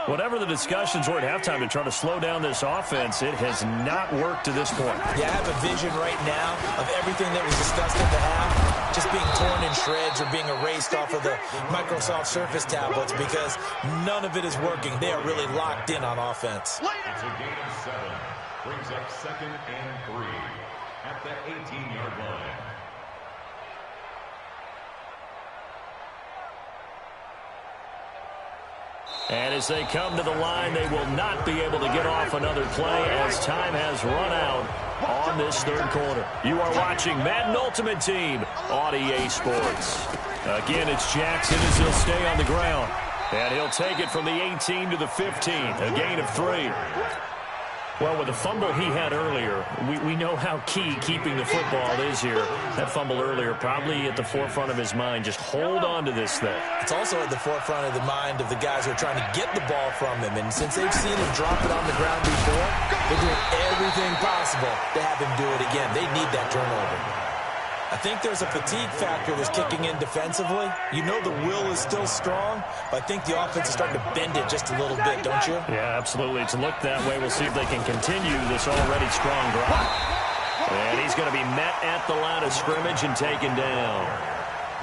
Whatever the discussions were at halftime to try to slow down this offense, it has not worked to this point. Yeah, I have a vision right now of everything that was discussed at the half just being torn in shreds or being erased off of the Microsoft Surface tablets because none of it is working. They are really locked in on offense. It's a gain of 7. Brings up 2nd and 3 at the 18-yard line. And as they come to the line, they will not be able to get off another play as time has run out on this 3rd quarter. You are watching Madden Ultimate Team on EA Sports. Again, it's Jackson as he'll stay on the ground. And he'll take it from the 18 to the 15, a gain of 3. Well, with the fumble he had earlier, we know how key keeping the football is here. That fumble earlier probably at the forefront of his mind. Just hold on to this thing. It's also at the forefront of the mind of the guys who are trying to get the ball from him. And since they've seen him drop it on the ground before, they're doing everything possible to have him do it again. They need that turnover. I think there's a fatigue factor that's kicking in defensively. You know the will is still strong, but I think the offense is starting to bend it just a little bit, don't you? Yeah, absolutely. It's looked that way. We'll see if they can continue this already strong drive. And he's going to be met at the line of scrimmage and taken down.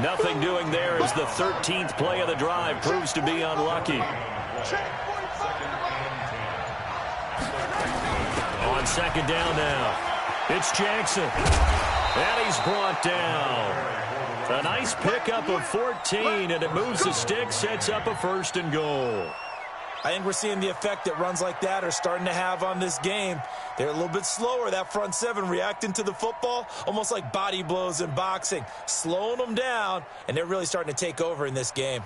Nothing doing there as the 13th play of the drive proves to be unlucky. On 2nd down now, it's Jackson. And he's brought down. A nice pickup of 14, and it moves the stick, sets up a 1st and goal. I think we're seeing the effect that runs like that are starting to have on this game. They're a little bit slower, that front 7, reacting to the football, almost like body blows in boxing, slowing them down, and they're really starting to take over in this game.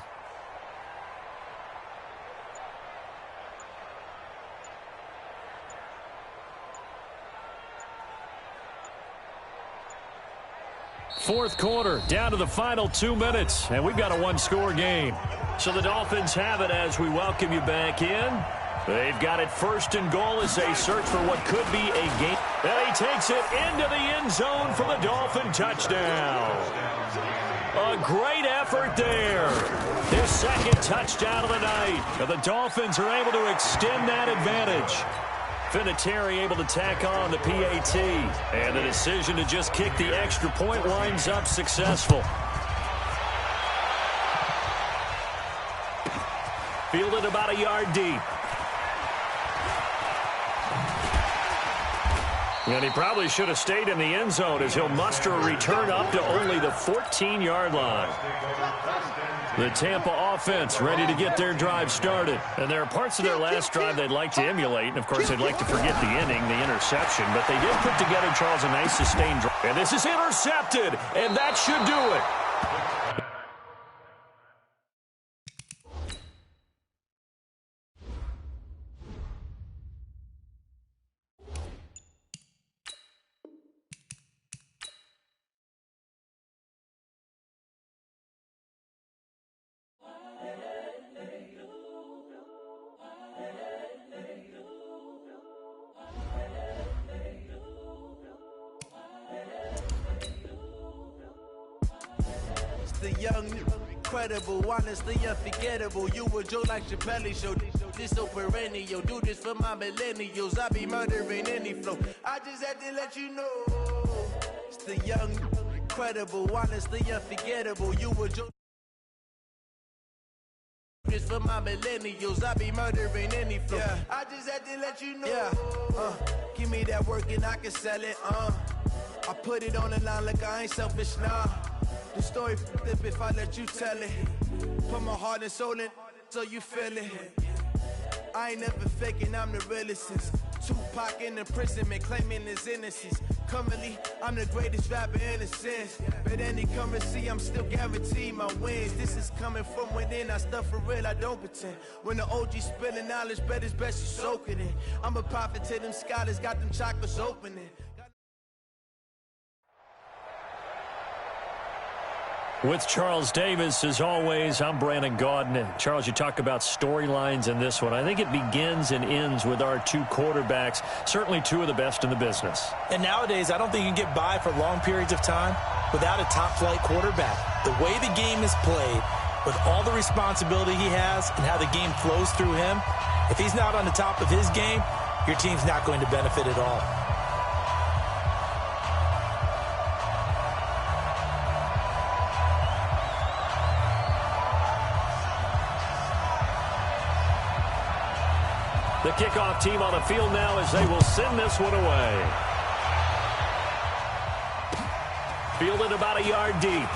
Fourth quarter, down to the final 2 minutes, and we've got a one-score game. So the Dolphins have it as we welcome you back in. They've got it 1st and goal as they search for what could be a game. And he takes it into the end zone for the Dolphin touchdown. A great effort there. His 2nd touchdown of the night. And the Dolphins are able to extend that advantage. Vinatieri able to tack on the PAT. And the decision to just kick the extra point winds up successful. Fielded about a yard deep. And he probably should have stayed in the end zone as he'll muster a return up to only the 14-yard line. The Tampa offense ready to get their drive started. And there are parts of their last drive they'd like to emulate. And, of course, they'd like to forget the inning, the interception. But they did put together, Charles, a nice sustained drive. And this is intercepted. And that should do it. the young, incredible, honestly unforgettable. You a joke like Chappelle Show. This so perennial. Do this for my millennials. I be murdering any flow. I just had to let you know. It's the young, incredible, honestly unforgettable. You a joke. This for my millennials. I be murdering any flow. Yeah. I just had to let you know. Yeah. Give me that work and I can sell it. I put it on the line like I ain't selfish, nah. The story flip if I let you tell it. Put my heart and soul in so you feel it. I ain't never faking, I'm the realest since Tupac in imprisonment, claiming his innocence. Currently, I'm the greatest rapper in a sense. But any currency, I'm still guaranteed my wins. This is coming from within, I stuff for real, I don't pretend. When the OG spilling knowledge, bet it's best you soak it in. I'm a prophet to them scholars, got them chakras opening. With Charles Davis, as always, I'm Brandon Gaudin. Charles, you talk about storylines in this one. I think it begins and ends with our two quarterbacks, certainly two of the best in the business. And nowadays, I don't think you can get by for long periods of time without a top-flight quarterback. The way the game is played, with all the responsibility he has and how the game flows through him, if he's not on the top of his game, your team's not going to benefit at all. The kickoff team on the field now as they will send this one away. Fielded about a yard deep.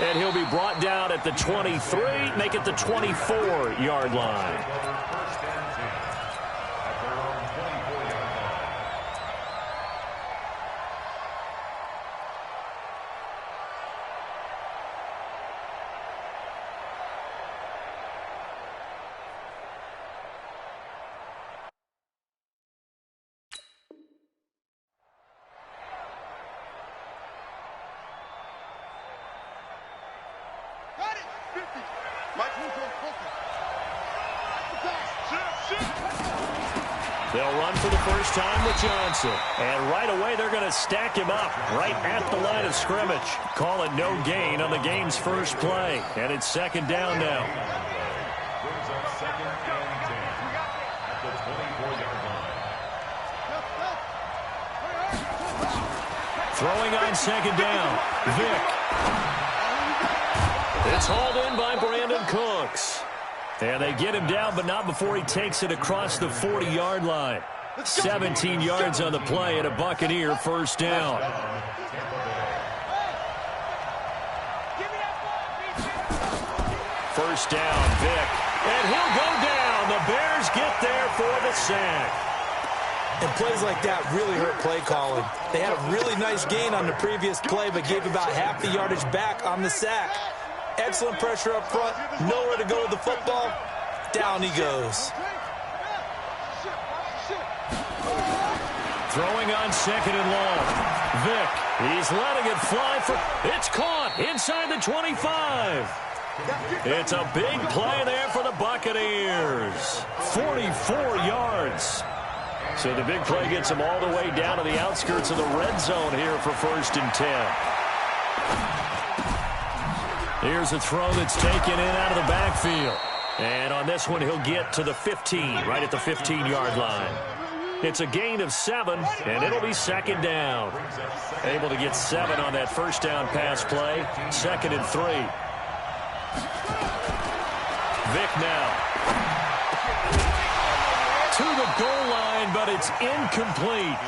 And he'll be brought down at the 23, make it the 24-yard line. They'll run for the first time with Johnson. And right away, they're going to stack him up right at the line of scrimmage. Call it no gain on the game's first play. And it's second down now. Brings up second and 10 at the 24-yard line. Throwing on second down, Vick. It's hauled in by Brandon Cooks. And they get him down, but not before he takes it across the 40-yard line. 17 yards on the play and a Buccaneer first down. First down, Vick. And he'll go down. The Bears get there for the sack. And plays like that really hurt play calling. They had a really nice gain on the previous play, but gave about half the yardage back on the sack. Excellent pressure up front, nowhere to go with the football. Down he goes. Throwing on second and long. Vick, he's letting it fly for... It's caught inside the 25. It's a big play there for the Buccaneers. 44 yards. So the big play gets them all the way down to the outskirts of the red zone here for first and 10. Here's a throw that's taken in out of the backfield. And on this one, he'll get to the 15, right at the 15-yard line. It's a gain of 7, and it'll be second down. Able to get 7 on that first down pass play. Second and 3. Vick now. To the goal line, but it's incomplete.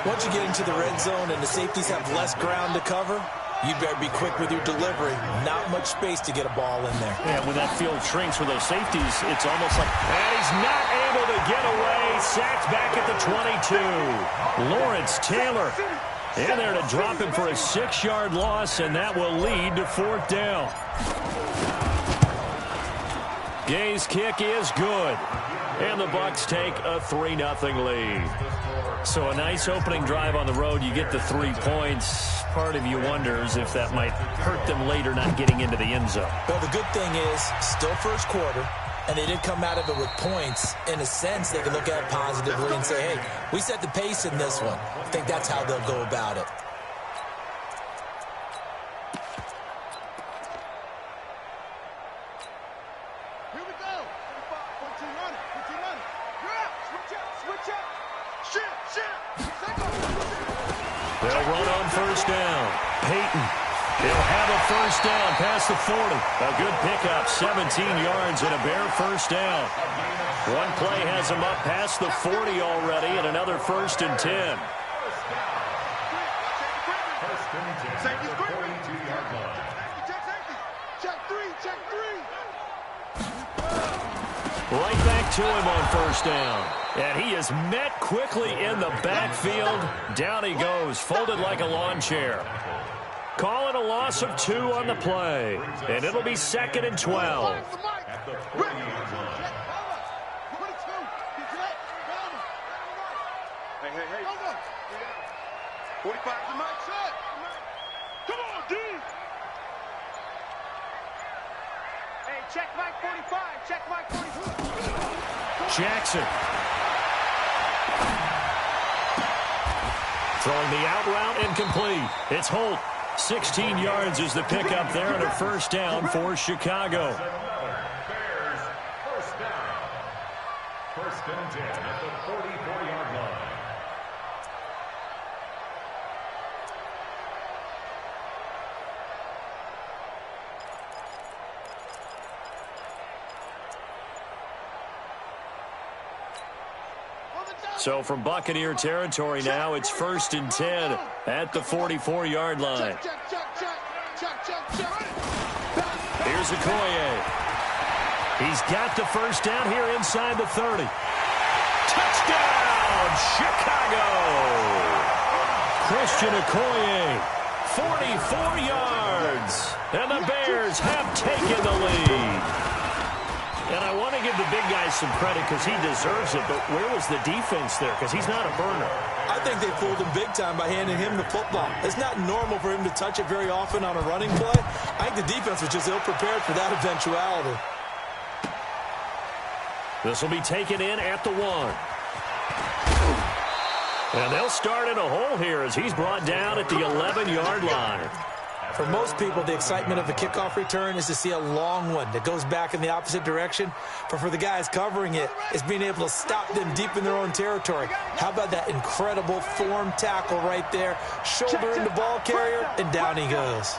Once you get into the red zone and the safeties have less ground to cover, you better be quick with your delivery. Not much space to get a ball in there. Yeah, when that field shrinks with those safeties, it's almost like... And he's not able to get away. Sacked back at the 22. Lawrence Taylor in there to drop him for a 6-yard loss, and that will lead to fourth down. Gay's kick is good. And the Bucs take a 3-0 lead. So a nice opening drive on the road. You get the 3 points. Part of you wonders if that might hurt them later not getting into the end zone. Well, the good thing is, still first quarter, and they did come out of it with points. In a sense, they can look at it positively and say, hey, we set the pace in this one. I think that's how they'll go about it. They'll run on first down. Peyton. He'll have a first down past the 40. A good pickup, 17 yards and a bare first down. One play has him up past the 40 already and another first and 10. Right back to him on first down. And he is met quickly in the backfield. Down he goes, folded like a lawn chair. Call it a loss of 2 on the play. And it'll be 2nd and 12. Hey. 45 to Mike. Come on, D. Hey, check Mike 45. Check Mike 45. Jackson. Throwing the out route incomplete. It's Holt. 16 yards is the pickup there and a first down for Chicago. Bears, first down. First and 10 at the 44-yard line. So from Buccaneer territory now, it's 1st and 10 at the 44-yard line. Here's Okoye. He's got the first down here inside the 30. Touchdown, Chicago! Christian Okoye, 44 yards. And the Bears have taken the lead. And I want to give the big guy some credit because he deserves it, but where was the defense there? Because he's not a burner. I think they fooled him big time by handing him the football. It's not normal for him to touch it very often on a running play. I think the defense was just ill-prepared for that eventuality. This will be taken in at the 1. And they'll start in a hole here as he's brought down at the 11-yard line. For most people, the excitement of a kickoff return is to see a long one that goes back in the opposite direction. But for the guys covering it, it's being able to stop them deep in their own territory. How about that incredible form tackle right there? Shoulder in the ball carrier, and down he goes.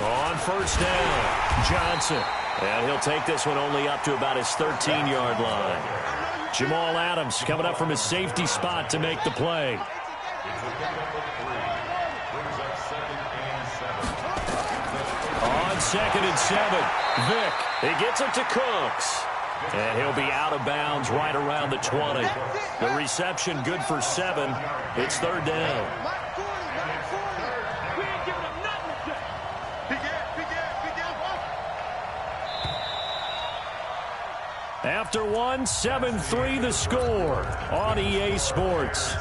On first down, Johnson. And he'll take this one only up to about his 13-yard line. Jamal Adams coming up from his safety spot to make the play. On 2nd and 7, Vick. He gets it to Cooks. And he'll be out of bounds right around the 20. The reception good for 7. It's 3rd down. After 1, 7-3 the score on EA Sports.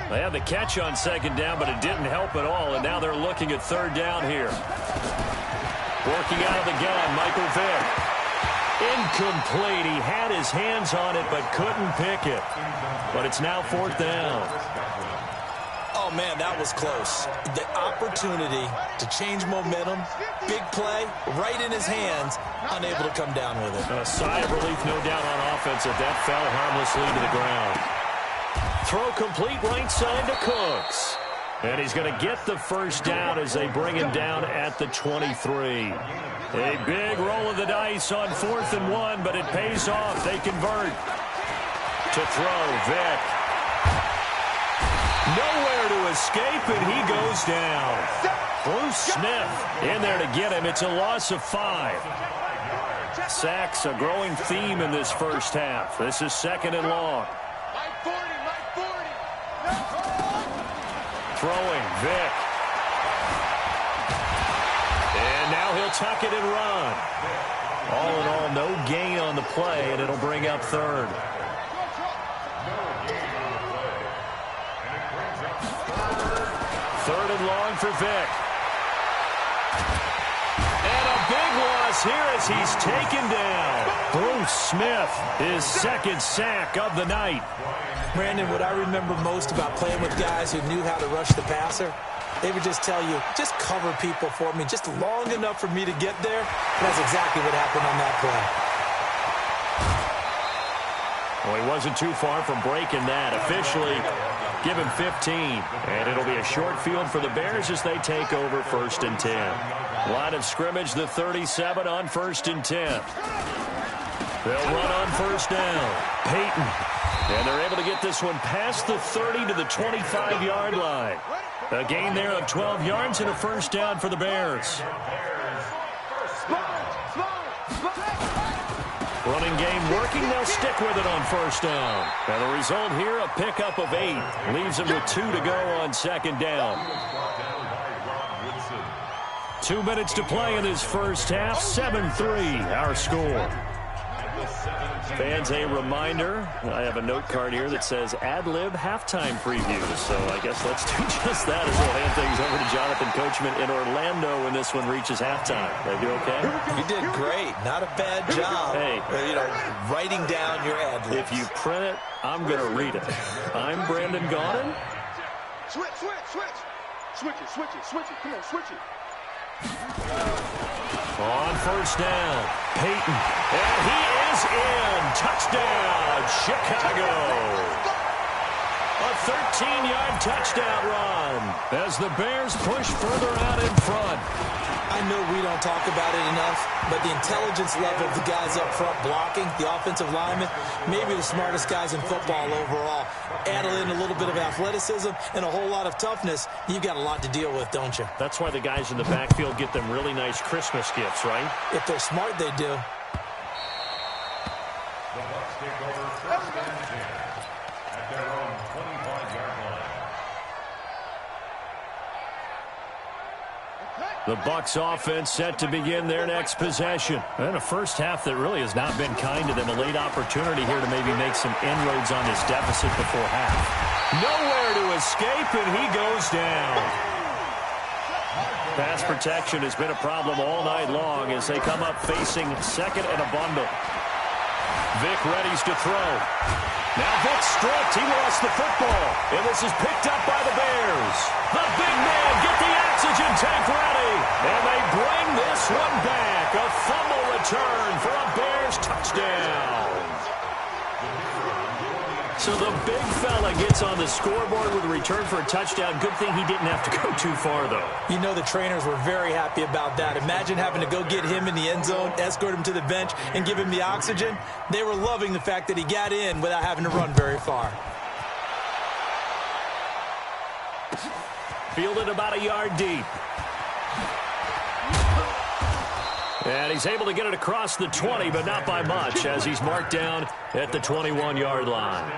They had the catch on 2nd down, but it didn't help at all, and now they're looking at 3rd down here. Working out of the gun, Michael Vick. Incomplete. He had his hands on it, but couldn't pick it. But it's now 4th down. Oh, man, that was close. The opportunity to change momentum, big play, right in his hands, unable to come down with it. A sigh of relief, no doubt, on offense that that fell harmlessly to the ground. Throw complete right side to Cooks. And he's going to get the first down as they bring him down at the 23. A big roll of the dice on 4th and 1, but it pays off. They convert. To throw, Vick. Nowhere to escape, and he goes down. Bruce Smith in there to get him. It's a loss of 5. Sacks, a growing theme in this first half. This is 2nd and long. Throwing, Vick. And now he'll tuck it and run. All in all, no gain on the play, and it'll bring up 3rd. Third and long for Vick. And a big loss is here as he's taken down. Bruce Smith, his second sack of the night. Brandon, what I remember most about playing with guys who knew how to rush the passer, they would just tell you, just cover people for me, just long enough for me to get there. And that's exactly what happened on that play. Well, he wasn't too far from breaking that. Officially, give him 15. And it'll be a short field for the Bears as they take over 1st and 10. Line of scrimmage, the 37 on 1st and 10. They'll run on 1st down. Peyton. And they're able to get this one past the 30 to the 25-yard line. A gain there of 12 yards and a 1st down for the Bears. Running game working. They'll stick with it on 1st down. And the result here, a pickup of 8. Leaves them with 2 to go on 2nd down. 2 minutes to play in this first half. 7-3 our score. Fans, a reminder, I have a note card here that says ad-lib halftime preview. So I guess let's do just that as we'll hand things over to Jonathan Coachman in Orlando when this one reaches halftime. Did I do okay? You did great. Not a bad job. Hey. Writing down your ad-libs. If you print it, I'm going to read it. I'm Brandon Gaudin. Switch. Switch it. Come on, switch it. On 1st down, Peyton. And he is in. Touchdown, Chicago. A 13-yard touchdown run as the Bears push further out in front. I know we don't talk about it enough, but the intelligence level of the guys up front blocking, the offensive linemen, maybe the smartest guys in football overall. Add in a little bit of athleticism and a whole lot of toughness, you've got a lot to deal with, don't you? That's why the guys in the backfield get them really nice Christmas gifts, right? If they're smart, they do. The Bucs take over 1st and 10 at their own 25-yard line. The Bucs offense set to begin their next possession. And a first half that really has not been kind to them. A late opportunity here to maybe make some inroads on this deficit before half. Nowhere to escape, and he goes down. Pass protection has been a problem all night long as they come up facing 2nd and a bundle. Vic readies to throw. Now Vic stripped. He lost the football. And this is picked up by the Bears. The big man, get the oxygen tank ready. And they bring this one back. A fumble return for a Bears touchdown. So the big fella gets on the scoreboard with a return for a touchdown. Good thing he didn't have to go too far, though. You know the trainers were very happy about that. Imagine having to go get him in the end zone, escort him to the bench, and give him the oxygen. They were loving the fact that he got in without having to run very far. Fielded about a yard deep. And he's able to get it across the 20, but not by much, as he's marked down at the 21-yard line.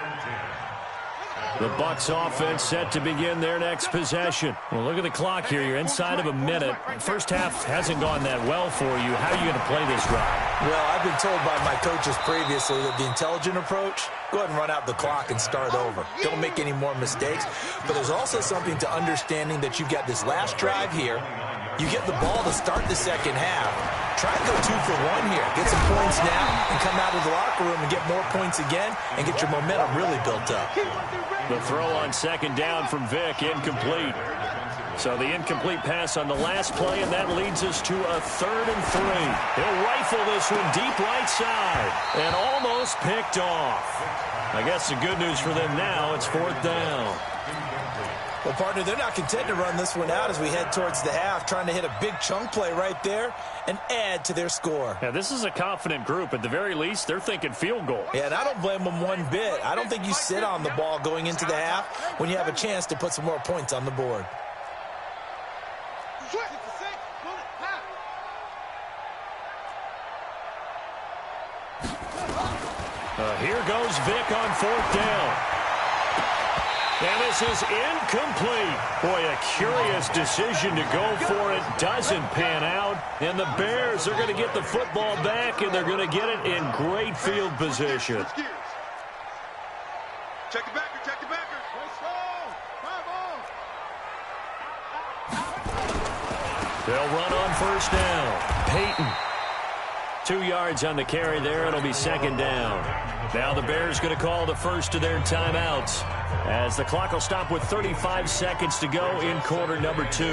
The Bucs offense set to begin their next possession. Well, look at the clock here. You're inside of a minute. First half hasn't gone that well for you. How are you going to play this drive? Well, I've been told by my coaches previously that the intelligent approach, go ahead and run out the clock and start over. Don't make any more mistakes. But there's also something to understanding that you've got this last drive here. You get the ball to start the second half. Try and go 2 for 1 here. Get some points now and come out of the locker room and get more points again and get your momentum really built up. The throw on 2nd down from Vic, incomplete. So the incomplete pass on the last play, and that leads us to a 3rd and 3. He'll rifle this one deep right side and almost picked off. I guess the good news for them now, it's 4th down. Well, partner, they're not content to run this one out as we head towards the half, trying to hit a big chunk play right there and add to their score. Yeah, this is a confident group. At the very least, they're thinking field goal. Yeah, and I don't blame them one bit. I don't think you sit on the ball going into the half when you have a chance to put some more points on the board. Here goes Vic on 4th down. And this is incomplete. Boy, a curious decision to go for it. Doesn't pan out. And the Bears are going to get the football back, and they're going to get it in great field position. Check the backer, check the backer. Let's go. 5 on. They'll run on 1st down. Peyton. 2 yards on the carry there. It'll be second down. Now the Bears going to call the first of their timeouts as the clock will stop with 35 seconds to go in quarter number 2.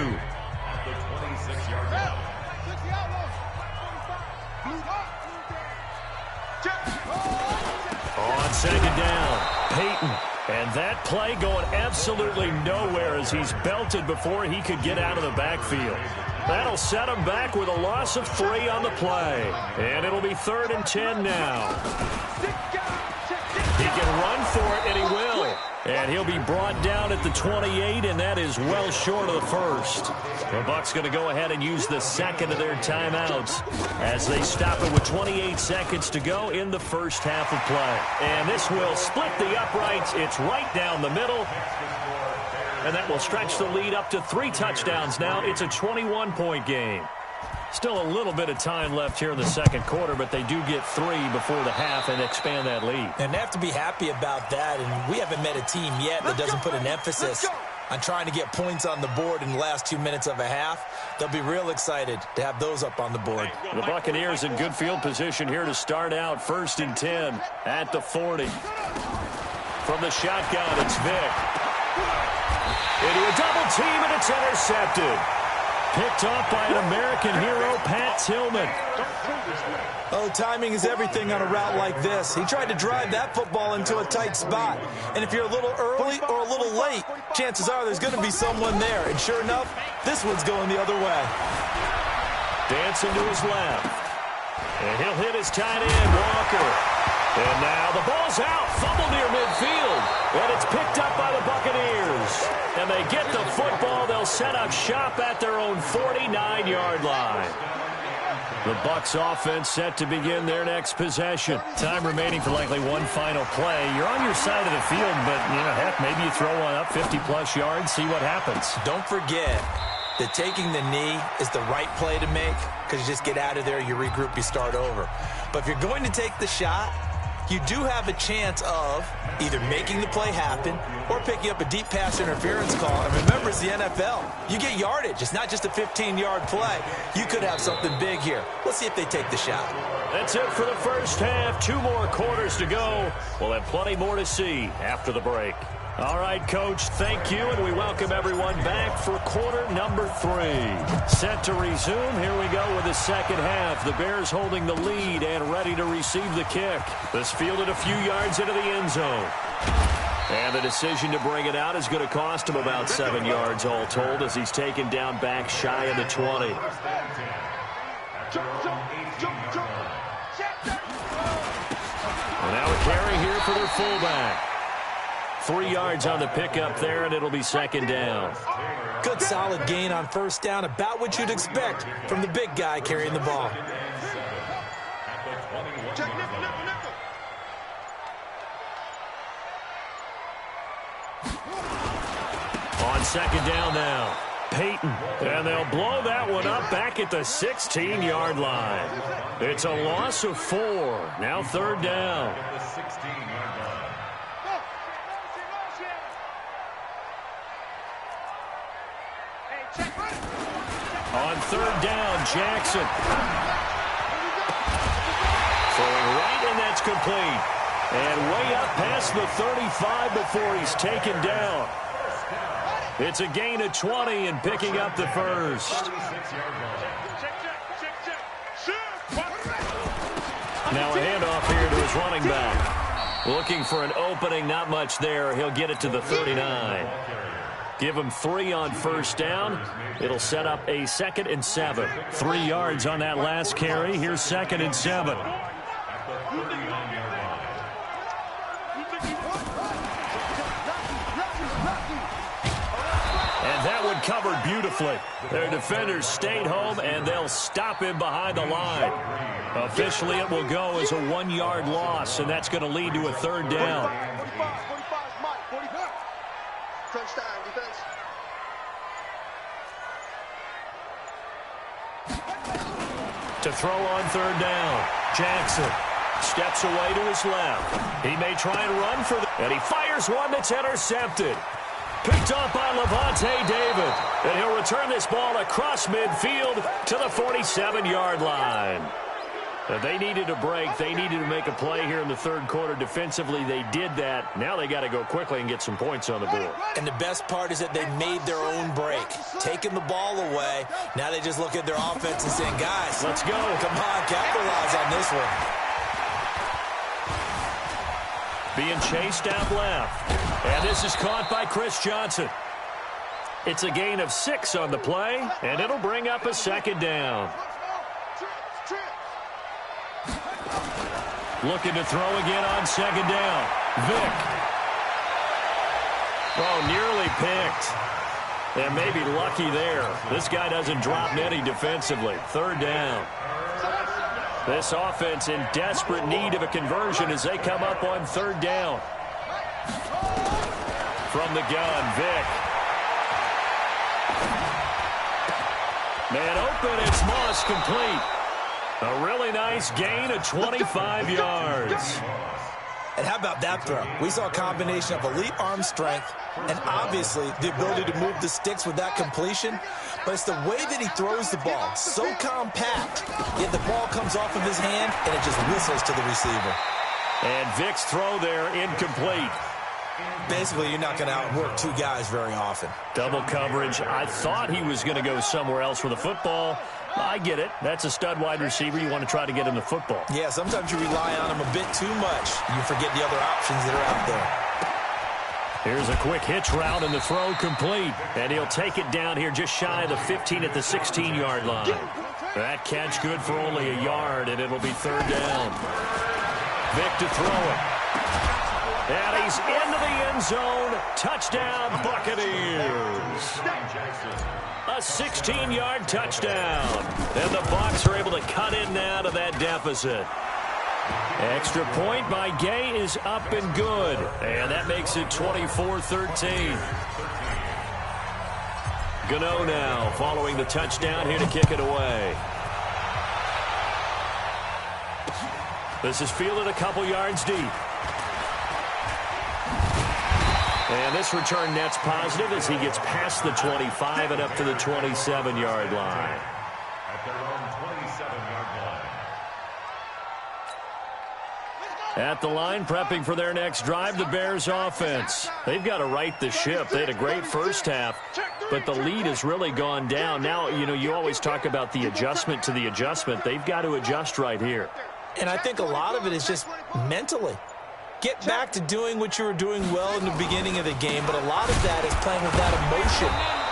On second down, Peyton. And that play going absolutely nowhere as he's belted before he could get out of the backfield. That'll set him back with a loss of 3 on the play. And it'll be 3rd and 10 now. He can run for it, and he will. And he'll be brought down at the 28, and that is well short of the first. The Bucs going to go ahead and use the second of their timeouts as they stop it with 28 seconds to go in the first half of play. And this will split the uprights. It's right down the middle. And that will stretch the lead up to 3 touchdowns now. It's a 21-point game. Still a little bit of time left here in the second quarter, but they do get 3 before the half and expand that lead. And they have to be happy about that, and we haven't met a team yet that doesn't put an emphasis on trying to get points on the board in the last 2 minutes of a half. They'll be real excited to have those up on the board. The Buccaneers in good field position here to start out. 1st and 10 at the 40. From the shotgun, it's Vick. Into a double team, and it's intercepted. Picked off by an American hero, Pat Tillman. Oh, timing is everything on a route like this. He tried to drive that football into a tight spot. And if you're a little early or a little late, chances are there's going to be someone there. And sure enough, this one's going the other way. Dancing to his left. And he'll hit his tight end, Walker. And now the ball's out. Fumble near midfield. And it's picked up by the Buccaneers. And they get the football. They'll set up shop at their own 49-yard line. The Bucs offense set to begin their next possession. Time remaining for likely one final play. You're on your side of the field, but, heck, maybe you throw one up 50-plus yards, see what happens. Don't forget that taking the knee is the right play to make because you just get out of there, you regroup, you start over. But if you're going to take the shot, you do have a chance of either making the play happen or picking up a deep pass interference call. And remember, it's the NFL. You get yardage. It's not just a 15-yard play. You could have something big here. Let's see if they take the shot. That's it for the first half. 2 more quarters to go. We'll have plenty more to see after the break. All right, Coach, thank you, and we welcome everyone back for quarter number 3. Set to resume. Here we go with the second half. The Bears holding the lead and ready to receive the kick. This fielded a few yards into the end zone. And the decision to bring it out is going to cost him about 7 yards all told as he's taken down back shy of the 20. And now a carry here for their fullback. 3 yards on the pickup there, and it'll be second down. Good solid gain on first down, about what you'd expect from the big guy carrying the ball. On second down now, Peyton. And they'll blow that one up back at the 16-yard line. It's a loss of 4. Now 3rd down. On 3rd down, Jackson. Throwing right, and that's complete. And way up past the 35 before he's taken down. It's a gain of 20 and picking up the first. Now a handoff here to his running back. Looking for an opening, not much there. He'll get it to the 39. Give him 3 on first down. It'll set up a 2nd and 7. 3 yards on that last carry. Here's 2nd and 7. And that one covered beautifully. Their defenders stayed home, and they'll stop him behind the line. Officially, it will go as a 1-yard loss, and that's going to lead to a 3rd down. To throw on 3rd down, Jackson steps away to his left. He may try and run for and he fires one that's intercepted. Picked off by Levante David. And he'll return this ball across midfield to the 47-yard line. They needed a break. They needed to make a play here in the third quarter. Defensively, they did that. Now they got to go quickly and get some points on the board. And the best part is that they made their own break, taking the ball away. Now they just look at their offense and saying, guys, let's go. Come on, capitalize on this one. Being chased out left. And this is caught by Chris Johnson. It's a gain of 6 on the play, and it'll bring up a second down. Looking to throw again on second down. Vick. Oh, nearly picked. And maybe lucky there. This guy doesn't drop many defensively. Third down. This offense in desperate need of a conversion as they come up on third down. From the gun, Vick. Man open, it's Moss complete. A really nice gain of 25 yards. And how about that throw? We saw a combination of elite arm strength and obviously the ability to move the sticks with that completion. But it's the way that he throws the ball. So compact, yet the ball comes off of his hand and it just whistles to the receiver. And Vick's throw there incomplete. Basically, you're not going to outwork two guys very often. Double coverage. I thought he was going to go somewhere else with the football. I get it. That's a stud wide receiver. You want to try to get him the football. Yeah, sometimes you rely on him a bit too much. You forget the other options that are out there. Here's a quick hitch route and the throw complete. And he'll take it down here just shy of the 15 at the 16-yard line. That catch good for only a yard, and it'll be third down. Vick to throw it. And he's into the end zone. Touchdown, Buccaneers. A 16-yard touchdown. And the Bucs are able to cut in now to that deficit. Extra point by Gay is up and good. And that makes it 24-13. Gano now following the touchdown here to kick it away. This is fielded a couple yards deep. And this return net's positive as he gets past the 25 and up to the 27-yard line. At their own 27-yard line. At the line, prepping for their next drive, the Bears offense. They've got to right the ship. They had a great first half, but the lead has really gone down. Now, you know, you always talk about the adjustment to the adjustment. They've got to adjust right here. And I think a lot of it is just mentally. Get back to doing what you were doing well in the beginning of the game, but a lot of that is playing with that emotion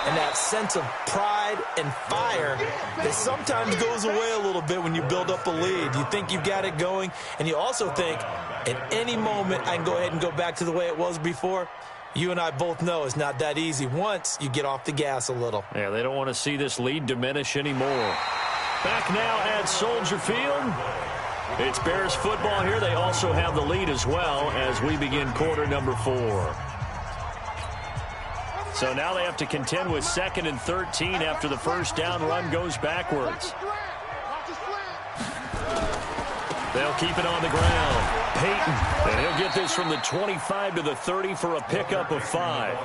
and that sense of pride and fire that sometimes goes away a little bit when you build up a lead. You think you've got it going, and you also think at any moment I can go ahead and go back to the way it was before. You and I both know it's not that easy once you get off the gas a little. Yeah, they don't want to see this lead diminish anymore. Back now at Soldier Field. It's Bears football here. They also have the lead as well as we begin quarter number 4. So now they have to contend with 2nd and 13 after the first down run goes backwards. They'll keep it on the ground. Peyton, and he'll get this from the 25 to the 30 for a pickup of 5.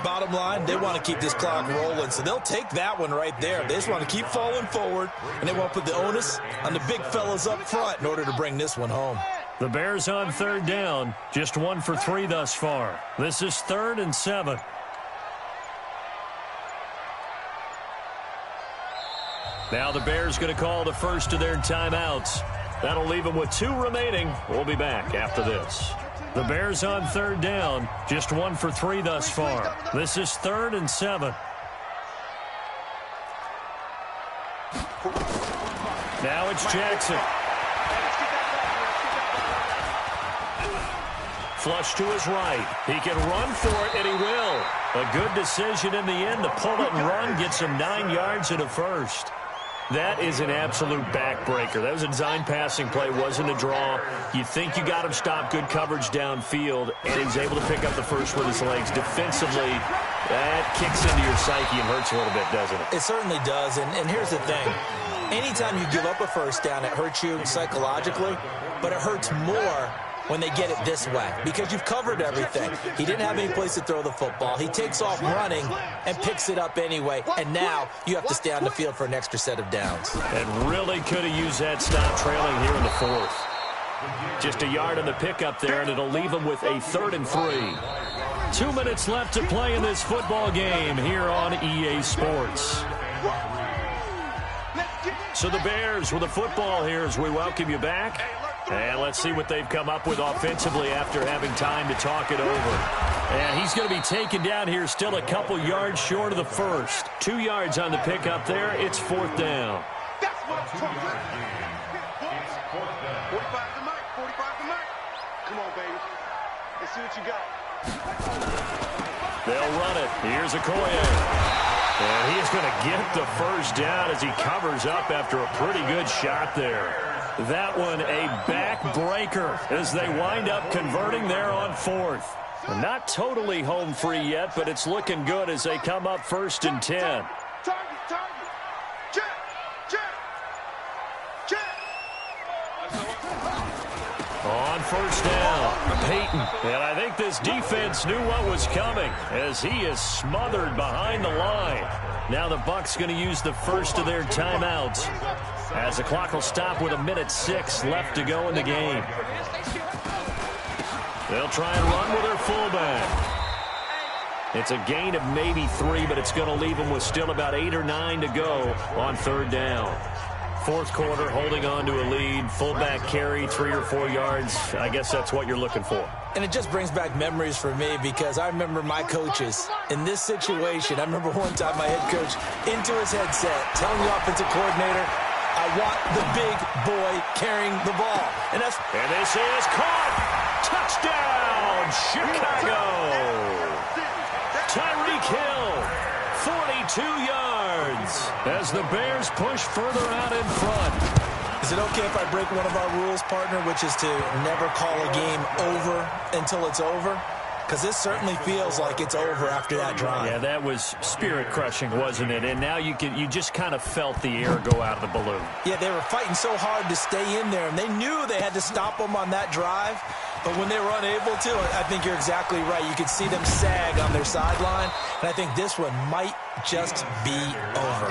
Bottom line, they want to keep this clock rolling, so they'll take that one right there. They just want to keep falling forward, and they want to put the onus on the big fellas up front in order to bring this one home. The Bears on third down, just 1 for 3 thus far. This is 3rd and 7. Now the Bears going to call the first of their timeouts. That'll leave them with 2 remaining. We'll be back after this. The Bears on third down, just 1 for 3 thus far. This is 3rd and 7. Now it's Jackson. Flush to his right. He can run for it, and he will. A good decision in the end to pull it and run, gets him 9 yards and a first. That is an absolute backbreaker. That was a design passing play, wasn't a draw. You think you got him stopped, good coverage downfield, and he's able to pick up the first with his legs. Defensively, that kicks into your psyche and hurts a little bit, doesn't it? It certainly does, and here's the thing. Anytime you give up a first down, it hurts you psychologically, but it hurts more when they get it this way because you've covered everything. He didn't have any place to throw the football. He takes off running and picks it up anyway, and now you have to stay on the field for an extra set of downs. And really could have used that stop trailing here in the fourth. Just a yard on the pickup there, and it'll leave them with a 3rd and 3. 2 minutes left to play in this football game here on EA Sports. So the Bears with the football here as we welcome you back. And let's see what they've come up with offensively after having time to talk it over. And he's going to be taken down here still a couple yards short of the first. 2 yards on the pickup there. It's 4th down. That's what I'm talking about. 45 to Mike. 45 to Mike. Come on, baby. Let's see what you got. They'll run it. Here's Okoye. And he is going to get the first down as he covers up after a pretty good shot there. That one a backbreaker as they wind up converting there on 4th. Not totally home free yet, but it's looking good as they come up 1st and 10. Target. Check. On 1st down, Peyton. And I think this defense knew what was coming as he is smothered behind the line. Now the Bucs going to use the first of their timeouts as the clock will stop with 1:06 left to go in the game. They'll try and run with their fullback. It's a gain of maybe 3, but it's going to leave them with still about 8 or 9 to go on 3rd down. 4th quarter, holding on to a lead. Fullback carry, 3 or 4 yards. I guess that's what you're looking for. And it just brings back memories for me because I remember my coaches in this situation. I remember one time my head coach into his headset telling the offensive coordinator, I want the big boy carrying the ball. And this is caught. Touchdown, Chicago. Tyreek Hill, 42 yards as the Bears push further out in front. Is it okay if I break one of our rules, partner, which is to never call a game over until it's over? Because this certainly feels like it's over after that drive. Yeah, that was spirit-crushing, wasn't it? And now you just kind of felt the air go out of the balloon. Yeah, they were fighting so hard to stay in there, and they knew they had to stop them on that drive. But when they were unable to, I think you're exactly right. You could see them sag on their sideline, and I think this one might just be over.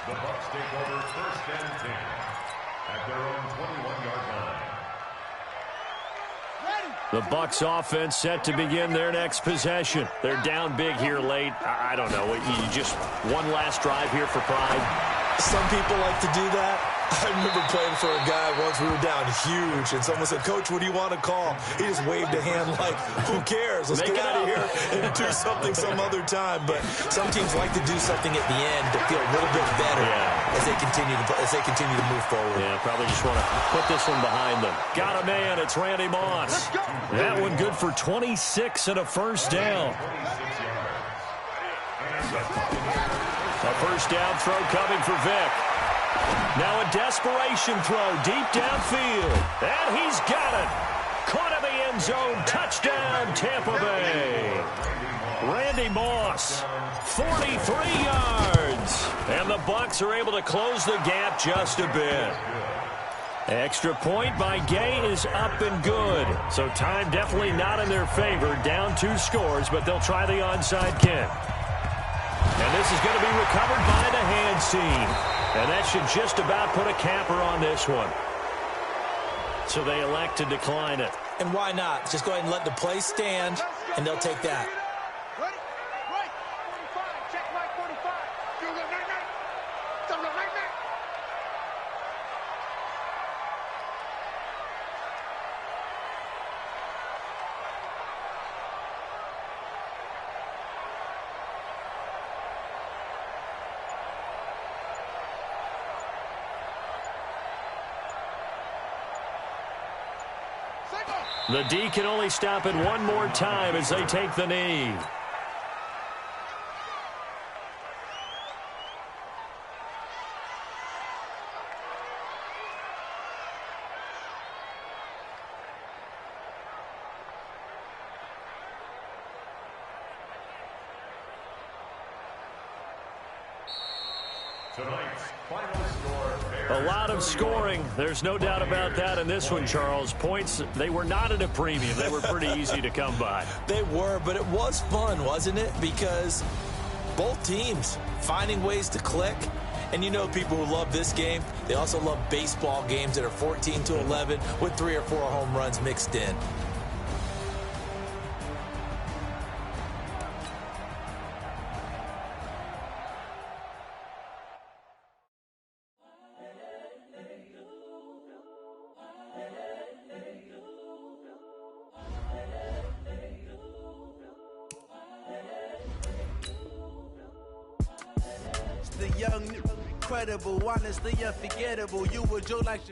The Bucs take over 1st and 10 at their own 21-yard line. The Bucs offense set to begin their next possession. They're down big here late. I don't know. You just one last drive here for pride. Some people like to do that. I remember playing for a guy once. We were down huge, and someone said, Coach, what do you want to call? He just waved a hand like, who cares? Let's get out of here and do something some other time. But some teams like to do something at the end to feel a little bit better as they continue to move forward. Yeah, probably just want to put this one behind them. Got a man. It's Randy Moss. That one good for 26 and a first down. A first down throw coming for Vic. Now a desperation throw deep downfield. And he's got it. Caught in the end zone. Touchdown, Tampa Bay. Randy Moss, 43 yards. And the Bucs are able to close the gap just a bit. Extra point by Gay is up and good. So time definitely not in their favor. Down 2 scores, but they'll try the onside kick. And this is going to be recovered by the hands team. And that should just about put a capper on this one. So they elect to decline it. And why not? Just go ahead and let the play stand, and they'll take that. Ready? Right. 45. Check Mike 45. Do the night. Do the night. The D can only stop it one more time as they take the knee. Tonight's final score. A lot of scoring. There's no doubt about that in this one, Charles. Points, they were not at a premium. They were pretty easy to come by. They were, but it was fun, wasn't it? Because both teams finding ways to click. And you know people who love this game, they also love baseball games that are 14-11 with 3 or 4 home runs mixed in. The young, incredible, honestly unforgettable. You would joke like